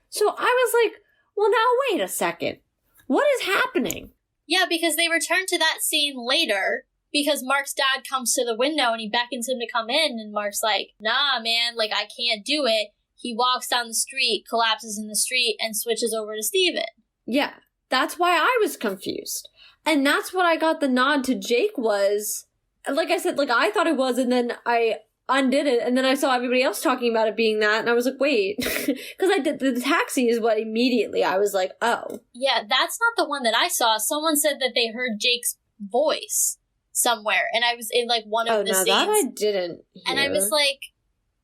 So I was like, well, now wait a second. What is happening? Yeah, because they return to that scene later because Mark's dad comes to the window and he beckons him to come in, and Mark's like, nah, man, like, I can't do it. He walks down the street, collapses in the street, and switches over to Steven. Yeah, that's why I was confused. And that's what I got the nod to Jake was. Like I said, like, I thought it was, and then I undid it, and then I saw everybody else talking about it being that, and I was like, wait. Because I did, the taxi is what immediately I was like, oh. Yeah, that's not the one that I saw. Someone said that they heard Jake's voice somewhere, and I was in, like, one of the scenes. Oh, no, that I didn't hear. And I was like,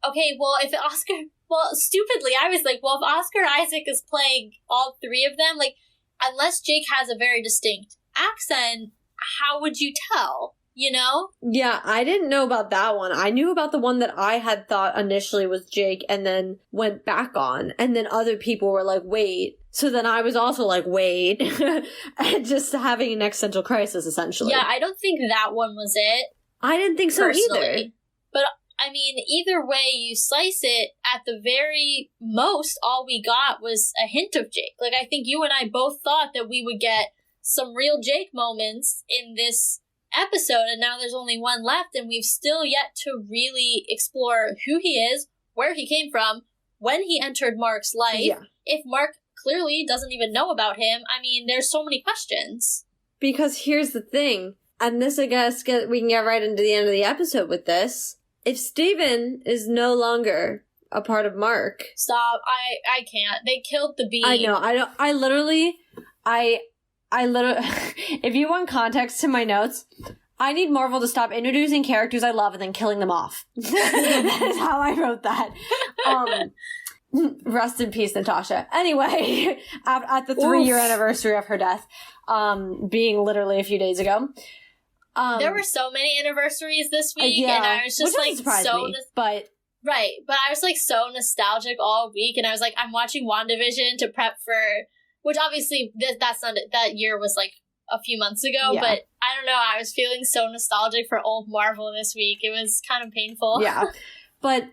okay, well, if Oscar... Well, stupidly, I was like, well, if Oscar Isaac is playing all three of them, like, unless Jake has a very distinct accent, how would you tell? You know? Yeah, I didn't know about that one. I knew about the one that I had thought initially was Jake and then went back on. And then other people were like, wait. So then I was also like, wait. And just having an existential crisis, essentially. Yeah, I don't think that one was it. I didn't think so either. But, I mean, either way you slice it, at the very most, all we got was a hint of Jake. Like, I think you and I both thought that we would get some real Jake moments in this episode, and now there's only one left, and we've still yet to really explore who he is, where he came from, when he entered Mark's life, if Mark clearly doesn't even know about him. I mean, there's so many questions. Because here's the thing, and this, I guess, we can get right into the end of the episode with this. If Steven is no longer a part of Mark... Stop. I can't. They killed the bee. I know. I literally... if you want context to my notes, I need Marvel to stop introducing characters I love and then killing them off. That is how I wrote that. Rest in peace, Natasha. Anyway, at the 3-year anniversary of her death, being literally a few days ago. There were so many anniversaries this week, and I was just like Right, but I was like so nostalgic all week, and I was like, I'm watching WandaVision to prep for... Which obviously, that's not that year was like a few months ago, but I don't know, I was feeling so nostalgic for old Marvel this week. It was kind of painful. Yeah, but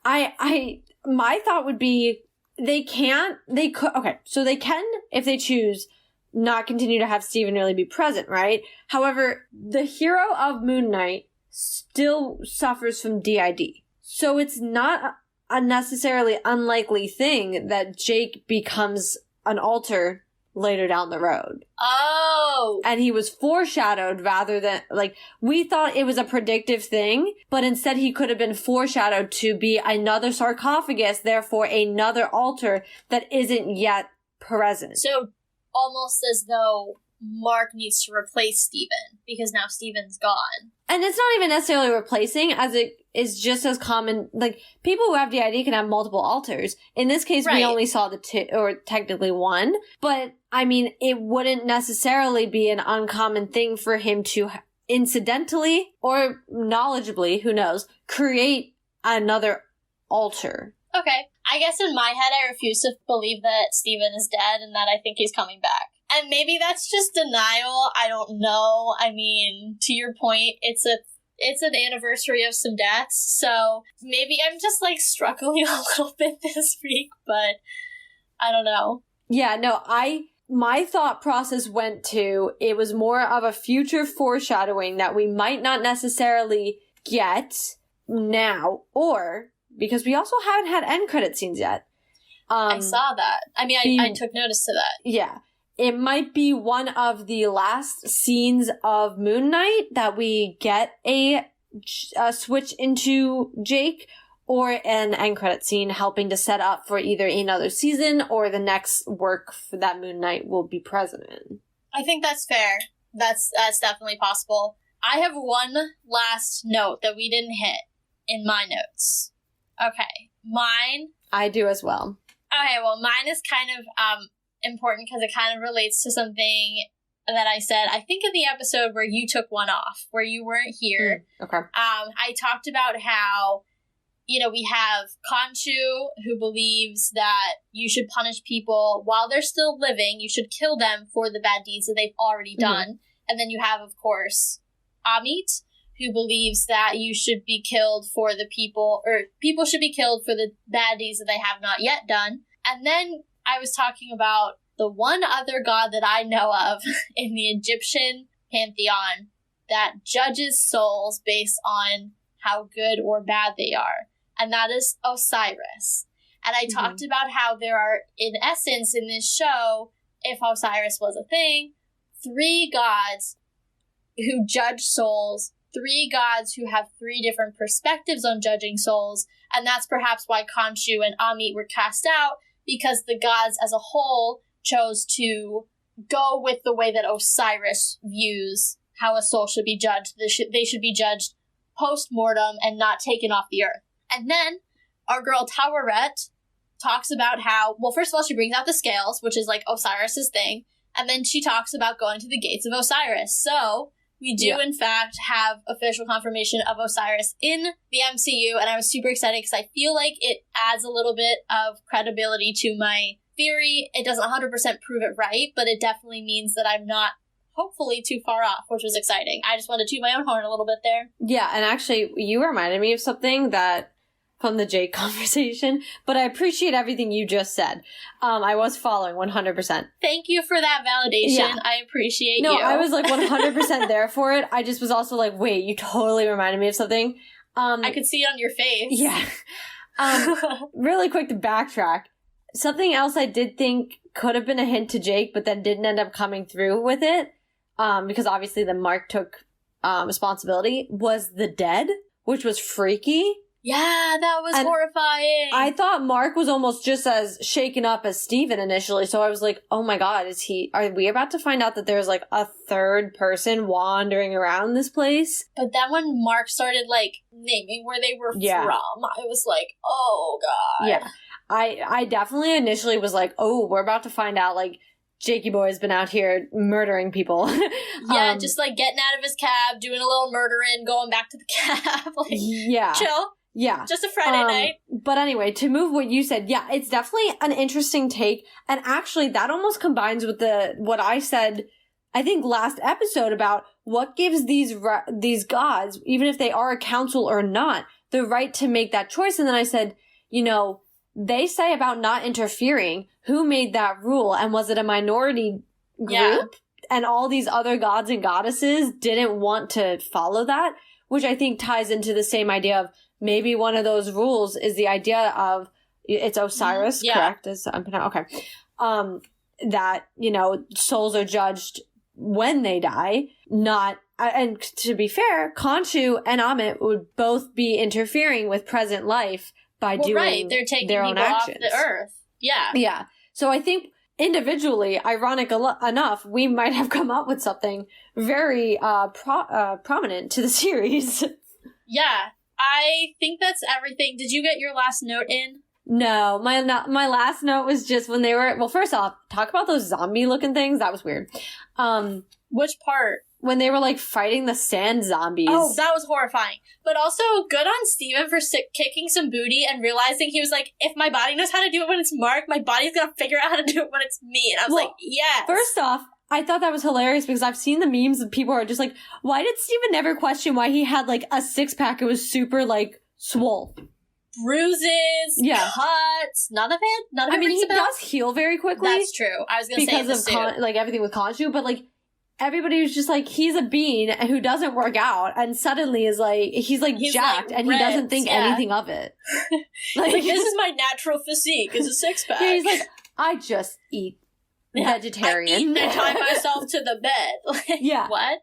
my thought would be, they can, if they choose, not continue to have Steven really be present, right? However, the hero of Moon Knight still suffers from DID. So it's not a necessarily unlikely thing that Jake becomes an alter later down the road. Oh! And he was foreshadowed rather than, like, we thought it was a predictive thing, but instead he could have been foreshadowed to be another sarcophagus, therefore another alter that isn't yet present. So, almost as though Mark needs to replace Steven, because now Steven's gone. And it's not even necessarily replacing, as it is just as common, like, people who have DID can have multiple alters. In this case, we only saw the two, or technically one, but, I mean, it wouldn't necessarily be an uncommon thing for him to incidentally, or knowledgeably, who knows, create another alter. Okay. I guess in my head, I refuse to believe that Steven is dead and that I think he's coming back. And maybe that's just denial. I don't know. I mean, to your point, it's an anniversary of some deaths, so maybe I'm just, like, struggling a little bit this week, but I don't know. Yeah, no, my thought process went to, it was more of a future foreshadowing that we might not necessarily get now, or, because we also haven't had end credit scenes yet. I saw that. I mean, I took notice to that. Yeah. It might be one of the last scenes of Moon Knight that we get a switch into Jake, or an end credit scene helping to set up for either another season or the next work for that Moon Knight will be present in. I think that's fair. That's definitely possible. I have one last note that we didn't hit in my notes. Okay. Mine. I do as well. Okay, well, mine is kind of important because it kind of relates to something that I said, I think in the episode where you took one off, where you weren't here. Okay. I talked about how, we have Khonshu, who believes that you should punish people while they're still living. You should kill them for the bad deeds that they've already done. And then you have, of course, Amit, who believes that you should be killed for the people, or people should be killed for the bad deeds that they have not yet done. And then I was talking about the one other god that I know of in the Egyptian pantheon that judges souls based on how good or bad they are. And that is Osiris. And I talked about how there are, in essence, in this show, if Osiris was a thing, 3 gods who judge souls, 3 gods who have 3 different perspectives on judging souls, and that's perhaps why Khonshu and Amit were cast out, because the gods as a whole chose to go with the way that Osiris views how a soul should be judged. They should be judged post-mortem and not taken off the earth. And then our girl Taweret talks about how, well, first of all, she brings out the scales, which is like Osiris's thing, and then she talks about going to the gates of Osiris. So we do, in fact, have official confirmation of Osiris in the MCU, and I was super excited because I feel like it adds a little bit of credibility to my theory. It doesn't 100% prove it right, but it definitely means that I'm not, hopefully, too far off, which was exciting. I just wanted to toot my own horn a little bit there. Yeah, and actually, you reminded me of something that from the Jake conversation, but I appreciate everything you just said. I was following 100%. Thank you for that validation. Yeah. I appreciate you. No, I was like 100% there for it. I just was also like, wait, you totally reminded me of something. I could see it on your face. Yeah. Really quick to backtrack. Something else I did think could have been a hint to Jake, but then didn't end up coming through with it, because obviously then Mark took responsibility, was the dead, which was freaky. Yeah, that was horrifying. I thought Mark was almost just as shaken up as Steven initially, so I was like, oh my god, are we about to find out that there's like a third person wandering around this place? But then when Mark started like naming where they were from, I was like, oh god. Yeah. I definitely initially was like, oh, we're about to find out like Jakey boy's been out here murdering people. Yeah, just like getting out of his cab, doing a little murdering, going back to the cab. Like, yeah. Chill. Yeah. Just a Friday night. But anyway, to move what you said, yeah, it's definitely an interesting take. And actually, that almost combines with what I said, I think, last episode about what gives these gods, even if they are a council or not, the right to make that choice. And then I said, they say about not interfering. Who made that rule? And was it a minority group? Yeah. And all these other gods and goddesses didn't want to follow that, which I think ties into the same idea of maybe one of those rules is the idea of, it's Osiris, correct? Okay. That, souls are judged when they die, not, and to be fair, Khonshu and Amit would both be interfering with present life by doing they're taking their own actions. Off the earth. Yeah. Yeah. So I think individually, ironic enough, we might have come up with something very prominent to the series. Yeah. I think that's everything. Did you get your last note in? No, my last note was just when they were, well, first off, talk about those zombie looking things. That was weird. Which part? When they were like fighting the sand zombies. Oh, that was horrifying. But also good on Steven for kicking some booty and realizing he was like, if my body knows how to do it when it's Mark, my body's gonna figure out how to do it when it's me. And I was like, yes. First off, I thought that was hilarious because I've seen the memes of people who are just like, why did Steven never question why he had like a 6-pack? It was super like swole. Bruises, cuts, none of it. I mean, he does heal very quickly. That's true. I was going to say because of like everything with Khonshu, but like everybody was just like, he's a bean who doesn't work out, and suddenly is like he's jacked, like, and he doesn't think anything of it. Like this is my natural physique. It's a 6-pack. Yeah, he's like, I just eat vegetarian. I eat and tie myself to the bed. Like, yeah. What?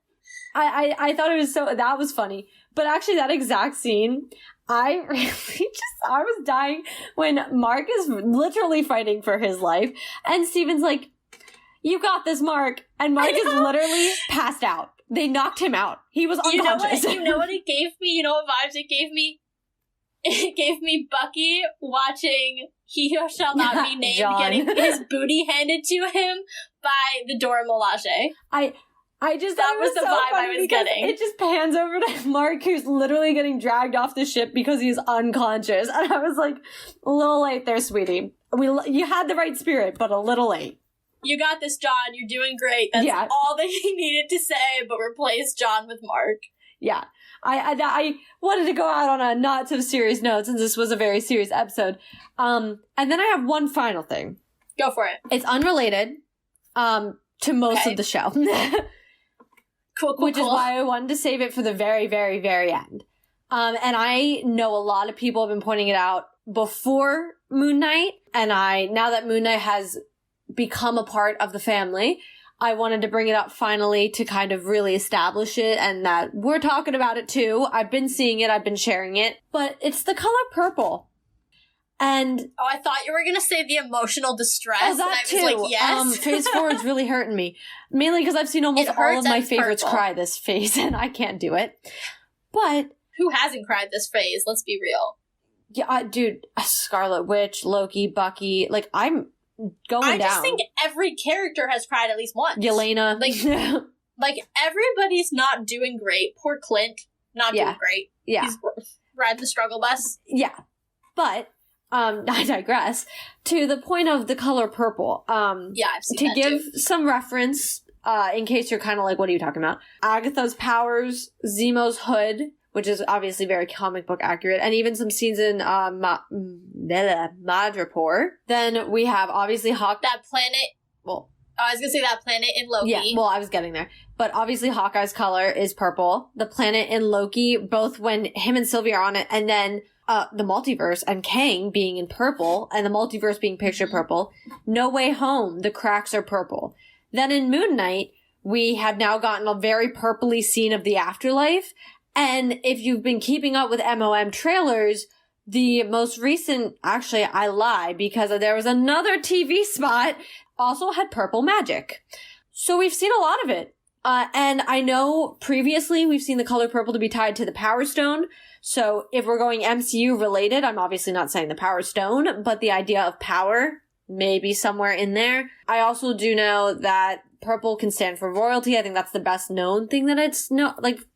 I thought it was that was funny. But actually that exact scene, I was dying when Mark is literally fighting for his life and Steven's like, you got this, Mark. And Mark is literally passed out. They knocked him out. He was unconscious. You know what it gave me? You know what vibes it gave me? it gave me Bucky watching He Who Shall Not Be Named John. getting his booty handed to him by the Dora Milaje. I just That thought it was the so vibe I funny was because getting. It just pans over to Mark, who's literally getting dragged off the ship because he's unconscious, and I was like, a little late there, sweetie. You had the right spirit, but a little late. You got this, John. You're doing great. That's all that he needed to say, but replace John with Mark. Yeah. I wanted to go out on a not so serious note since this was a very serious episode. And then I have one final thing. Go for it. It's unrelated to most of the show. Cool. Which is why I wanted to save it for the very, very, very end. And I know a lot of people have been pointing it out before Moon Knight, and now that Moon Knight has become a part of the family, I wanted to bring it up finally to kind of really establish it, and that we're talking about it too. I've been seeing it, I've been sharing it, but it's the color purple. And I thought you were gonna say the emotional distress. Oh, that and I was too. like, yes. Phase 4 is really hurting me. Mainly because I've seen almost all of my favorites cry this phase, and I can't do it. But who hasn't cried this phase? Let's be real. Yeah, dude, Scarlet Witch, Loki, Bucky, like, I'm going down. I just think every character has cried at least once. Yelena. Like, everybody's not doing great. Poor Clint, not doing great. Yeah. He's riding the struggle bus. Yeah. But, I digress. To the point of the color purple. Yeah, I've seen to that give too. some reference, in case you're kind of like, what are you talking about? Agatha's powers, Zemo's hood, which is obviously very comic book accurate, and even some scenes in Madripoor. Then we have obviously that planet. Well, I was gonna say that planet in Loki. Yeah, well, I was getting there. But obviously Hawkeye's color is purple. The planet in Loki, both when him and Sylvie are on it, and then the multiverse and Kang being in purple, and the multiverse being picture purple. No Way Home, the cracks are purple. Then in Moon Knight, we have now gotten a very purpley scene of the afterlife. And if you've been keeping up with MOM trailers, the most recent, actually, I lie, because there was another TV spot, also had purple magic. So we've seen a lot of it. And I know previously we've seen the color purple to be tied to the Power Stone. So if we're going MCU related, I'm obviously not saying the Power Stone, but the idea of power may be somewhere in there. I also do know that purple can stand for royalty. I think that's the best known thing that it's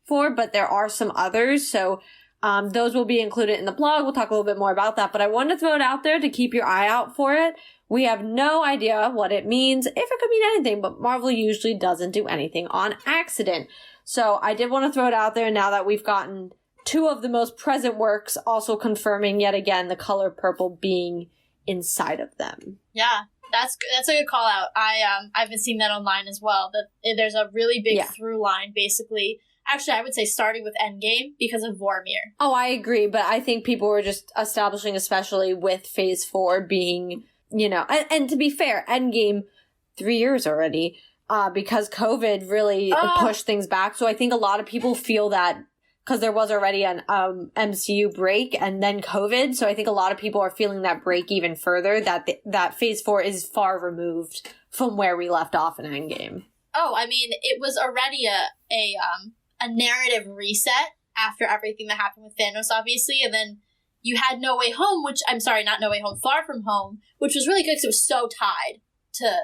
for, but there are some others. So those will be included in the blog. We'll talk a little bit more about that, but I wanted to throw it out there to keep your eye out for it. We have no idea what it means, if it could mean anything, but Marvel usually doesn't do anything on accident. So I did want to throw it out there now that we've gotten two of the most present works also confirming yet again the color purple being inside of them. Yeah. That's a good call out. I've been seeing that online as well. That there's a really big through line, basically. Actually, I would say starting with Endgame because of Vormir. Oh, I agree, but I think people were just establishing, especially with Phase 4 being, and to be fair, Endgame 3 years already, because COVID really pushed things back. So I think a lot of people feel that because there was already an MCU break and then COVID. So I think a lot of people are feeling that break even further, that Phase 4 is far removed from where we left off in Endgame. Oh, I mean, it was already a narrative reset after everything that happened with Thanos, obviously. And then you had No Way Home, not No Way Home, Far From Home, which was really good because it was so tied to,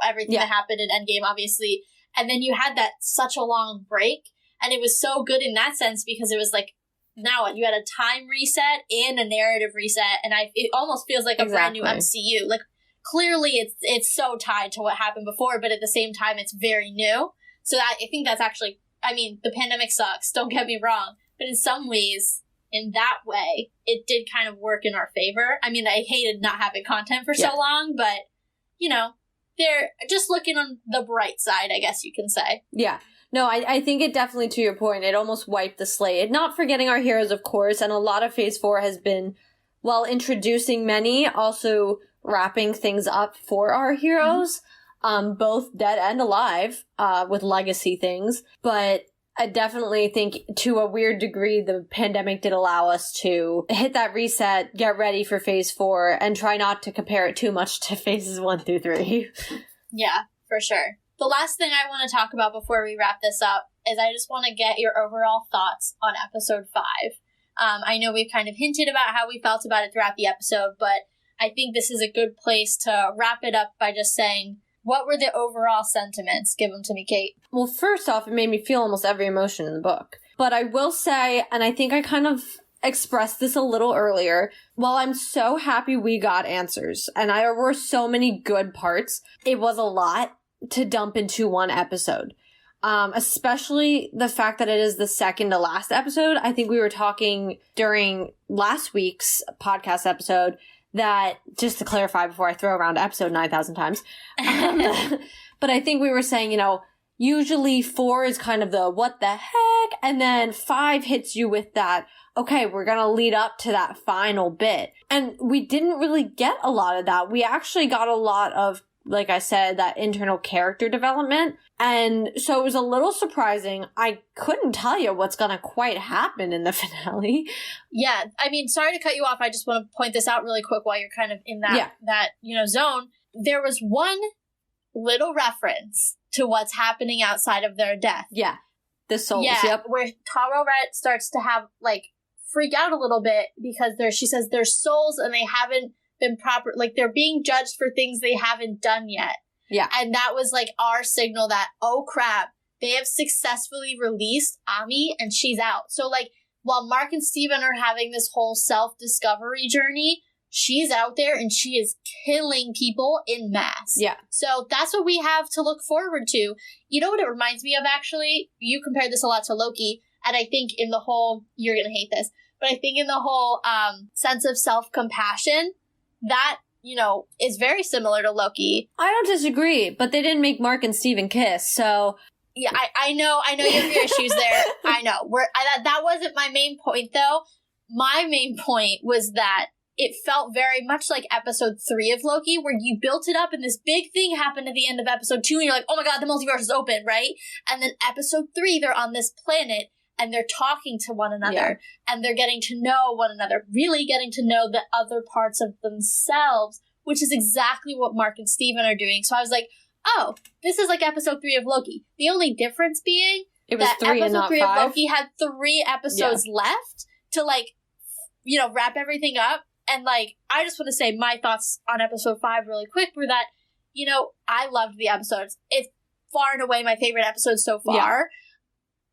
everything that happened in Endgame, obviously. And then you had that such a long break. And it was so good in that sense because it was like, now you had a time reset and a narrative reset. And it almost feels like a brand new MCU. Like, clearly it's so tied to what happened before, but at the same time, it's very new. So I think that's actually, the pandemic sucks, don't get me wrong. But in some ways, in that way, it did kind of work in our favor. I hated not having content for so long, but, they're just looking on the bright side, I guess you can say. Yeah. No, I think it definitely, to your point, it almost wiped the slate. Not forgetting our heroes, of course, and a lot of Phase 4 has been, while introducing many, also wrapping things up for our heroes, both dead and alive, with legacy things. But I definitely think, to a weird degree, the pandemic did allow us to hit that reset, get ready for Phase 4, and try not to compare it too much to Phases 1 through 3. Yeah, for sure. The last thing I want to talk about before we wrap this up is I just want to get your overall thoughts on episode 5. I know we've kind of hinted about how we felt about it throughout the episode, but I think this is a good place to wrap it up by just saying, what were the overall sentiments? Give them to me, Kate. Well, first off, it made me feel almost every emotion in the book. But I will say, and I think I kind of expressed this a little earlier, while I'm so happy we got answers, and there were so many good parts, it was a lot to dump into one episode. Especially the fact that it is the second to last episode. I think we were talking during last week's podcast episode that, just to clarify before I throw around episode 9,000 times, but I think we were saying, usually 4 is kind of the what the heck, and then 5 hits you with that, okay, we're gonna lead up to that final bit. And we didn't really get a lot of that. We actually got a lot of, like I said, that internal character development. And so it was a little surprising. I couldn't tell you what's gonna quite happen in the finale. Yeah, I mean, sorry to cut you off. I just want to point this out really quick while you're kind of in that zone. There was one little reference to what's happening outside of their death. Yeah, the souls. Yeah, yep. Where Taweret starts to have, freak out a little bit because she says their souls and they haven't been proper, they're being judged for things they haven't done yet. Yeah. And that was our signal that, oh crap, they have successfully released Ami and she's out. So while Mark and Steven are having this whole self-discovery journey, she's out there and she is killing people in mass. Yeah. So that's what we have to look forward to. You know what it reminds me of, actually? You compared this a lot to Loki, and I think in the whole, you're going to hate this, but I think in the whole sense of self-compassion, that, is very similar to Loki. I don't disagree, but they didn't make Mark and Steven kiss, so... Yeah, I know you have your issues there. I know. That wasn't my main point, though. My main point was that it felt very much like episode 3 of Loki, where you built it up and this big thing happened at the end of episode 2, and you're like, oh my god, the multiverse is open, right? And then episode 3, they're on this planet, and they're talking to one another, and they're getting to know one another, really getting to know the other parts of themselves, which is exactly what Mark and Steven are doing. So I was like, oh, this is like episode 3 of Loki. The only difference being it was that 3 and episode not 3 5. of Loki had 3 episodes left to wrap everything up. And I just want to say my thoughts on episode 5 really quick were that, I loved the episodes. It's far and away my favorite episode so far. Yeah.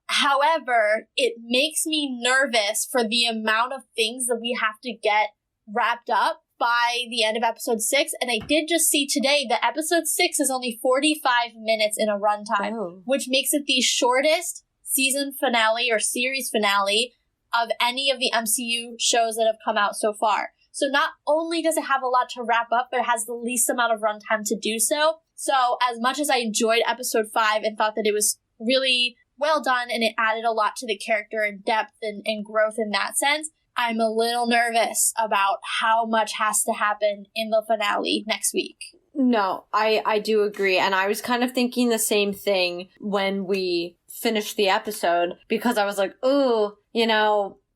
However, it makes me nervous for the amount of things that we have to get wrapped up by the end of episode 6. And I did just see today that episode 6 is only 45 minutes in a runtime, which makes it the shortest season finale or series finale of any of the MCU shows that have come out so far. So not only does it have a lot to wrap up, but it has the least amount of runtime to do so. So as much as I enjoyed episode 5 and thought that it was really well done and it added a lot to the character and depth and growth in that sense, I'm a little nervous about how much has to happen in the finale next week. No, I do agree. And I was kind of thinking the same thing when we finished the episode, because I was like, ooh,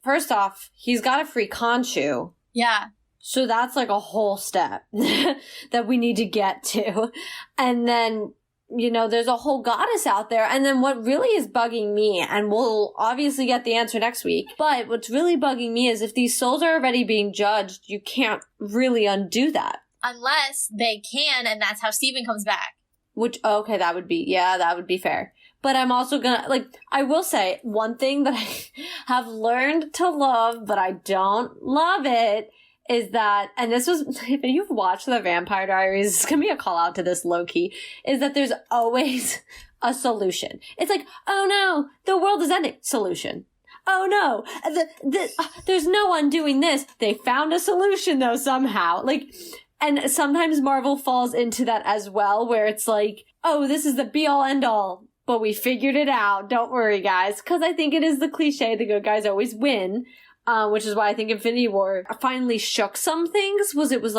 first off, he's got a free Khonshu. Yeah. So that's a whole step that we need to get to. And then, there's a whole goddess out there. And then what really is bugging me, and we'll obviously get the answer next week, but what's really bugging me is if these souls are already being judged, you can't really undo that. Unless they can, and that's how Steven comes back. Which, okay, that would be fair. But I'm also gonna, I will say, one thing that I have learned to love, but I don't love it, is that, and this was, if you've watched The Vampire Diaries, it's gonna be a call out to this low-key, is that there's always a solution. It's oh no, the world is ending. Solution. Oh no, there's no undoing this. They found a solution though somehow. And sometimes Marvel falls into that as well, where it's oh, this is the be-all end-all, but we figured it out. Don't worry, guys. Because I think it is the cliche, the good guys always win. Which is why I think Infinity War finally shook some things, it was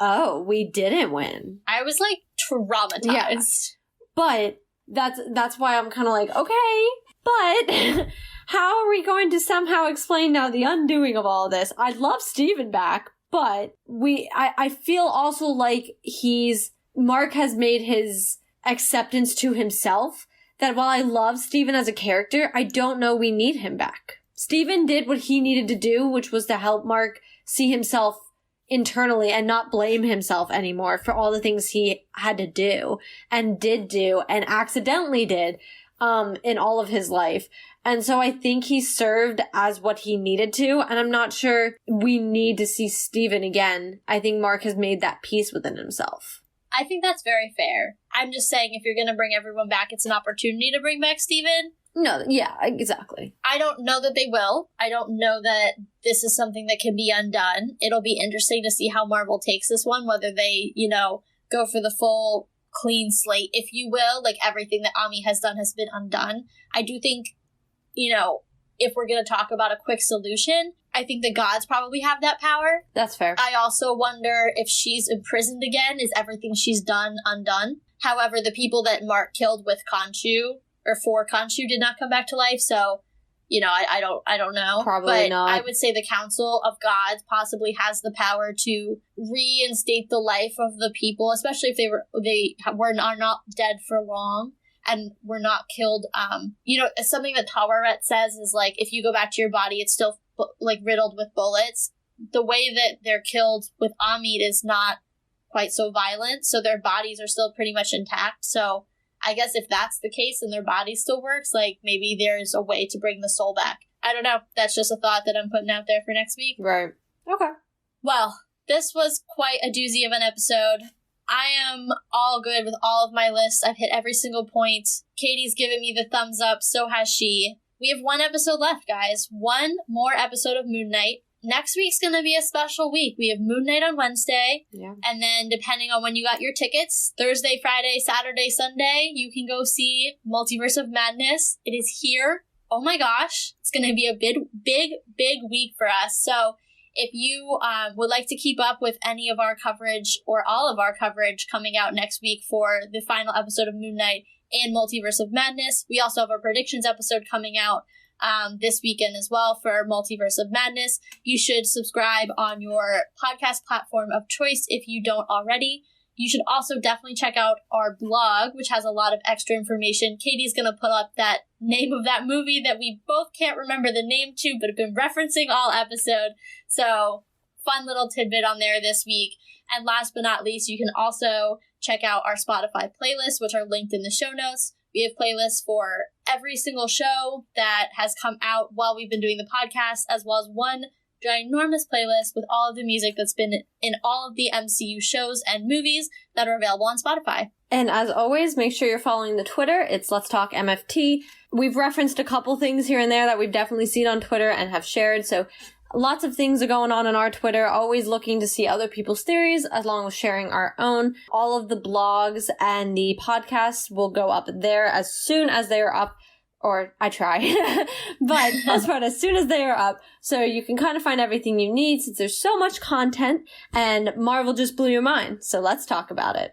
oh, we didn't win. I was traumatized. Yeah. But that's why I'm kind of okay, but how are we going to somehow explain now the undoing of all of this? I'd love Steven back, but I feel also Mark has made his acceptance to himself that while I love Steven as a character, I don't know we need him back. Steven did what he needed to do, which was to help Mark see himself internally and not blame himself anymore for all the things he had to do and did do and accidentally did in all of his life. And so I think he served as what he needed to, and I'm not sure we need to see Steven again. I think Mark has made that peace within himself. I think that's very fair. I'm just saying, if you're going to bring everyone back, it's an opportunity to bring back Steven. No, yeah, exactly. I don't know that they will. I don't know that this is something that can be undone. It'll be interesting to see how Marvel takes this one, whether they, go for the full clean slate, if you will, like everything that Ami has done has been undone. I do think, if we're going to talk about a quick solution, I think the gods probably have that power. That's fair. I also wonder if she's imprisoned again, is everything she's done undone? However, the people that Mark killed with Khonshu, or for Khonshu, did not come back to life, so, I don't know. Probably not. I would say the Council of Gods possibly has the power to reinstate the life of the people, especially if are not dead for long and were not killed. Something that Taweret says is, like, if you go back to your body, it's still, like, riddled with bullets. The way that they're killed with Amit is not quite so violent, so their bodies are still pretty much intact. So I guess if that's the case and their body still works, like, maybe there's a way to bring the soul back. I don't know. That's just a thought that I'm putting out there for next week. Right. Okay. Well, this was quite a doozy of an episode. I am all good with all of my lists. I've hit every single point. Katie's given me the thumbs up, so has she. We have one episode left, guys. One more episode of Moon Knight. Next week's going to be a special week. We have Moon Knight on Wednesday. Yeah. And then, depending on when you got your tickets, Thursday, Friday, Saturday, Sunday, you can go see Multiverse of Madness. It is here. Oh my gosh. It's going to be a big week for us. So if you would like to keep up with any of our coverage or all of our coverage coming out next week for the final episode of Moon Knight and Multiverse of Madness, we also have a predictions episode coming out this weekend as well for Multiverse of Madness. You should subscribe on your podcast platform of choice if you don't already. You should also definitely check out our blog, which has a lot of extra information. Katie's going to put up that name of that movie that we both can't remember the name to, but have been referencing all episode. So, fun little tidbit on there this week. And last but not least, you can also check out our Spotify playlists, which are linked in the show notes. We have playlists for every single show that has come out while we've been doing the podcast, as well as one ginormous playlist with all of the music that's been in all of the MCU shows and movies that are available on Spotify. And as always, make sure you're following the Twitter. It's Let's Talk MFT. We've referenced a couple things here and there that we've definitely seen on Twitter and have shared, so lots of things are going on our Twitter, always looking to see other people's theories, along with sharing our own. All of the blogs and the podcasts will go up there as soon as they are up, or I try, but most part, as soon as they are up. So you can kind of find everything you need since there's so much content, and Marvel just blew your mind. So let's talk about it.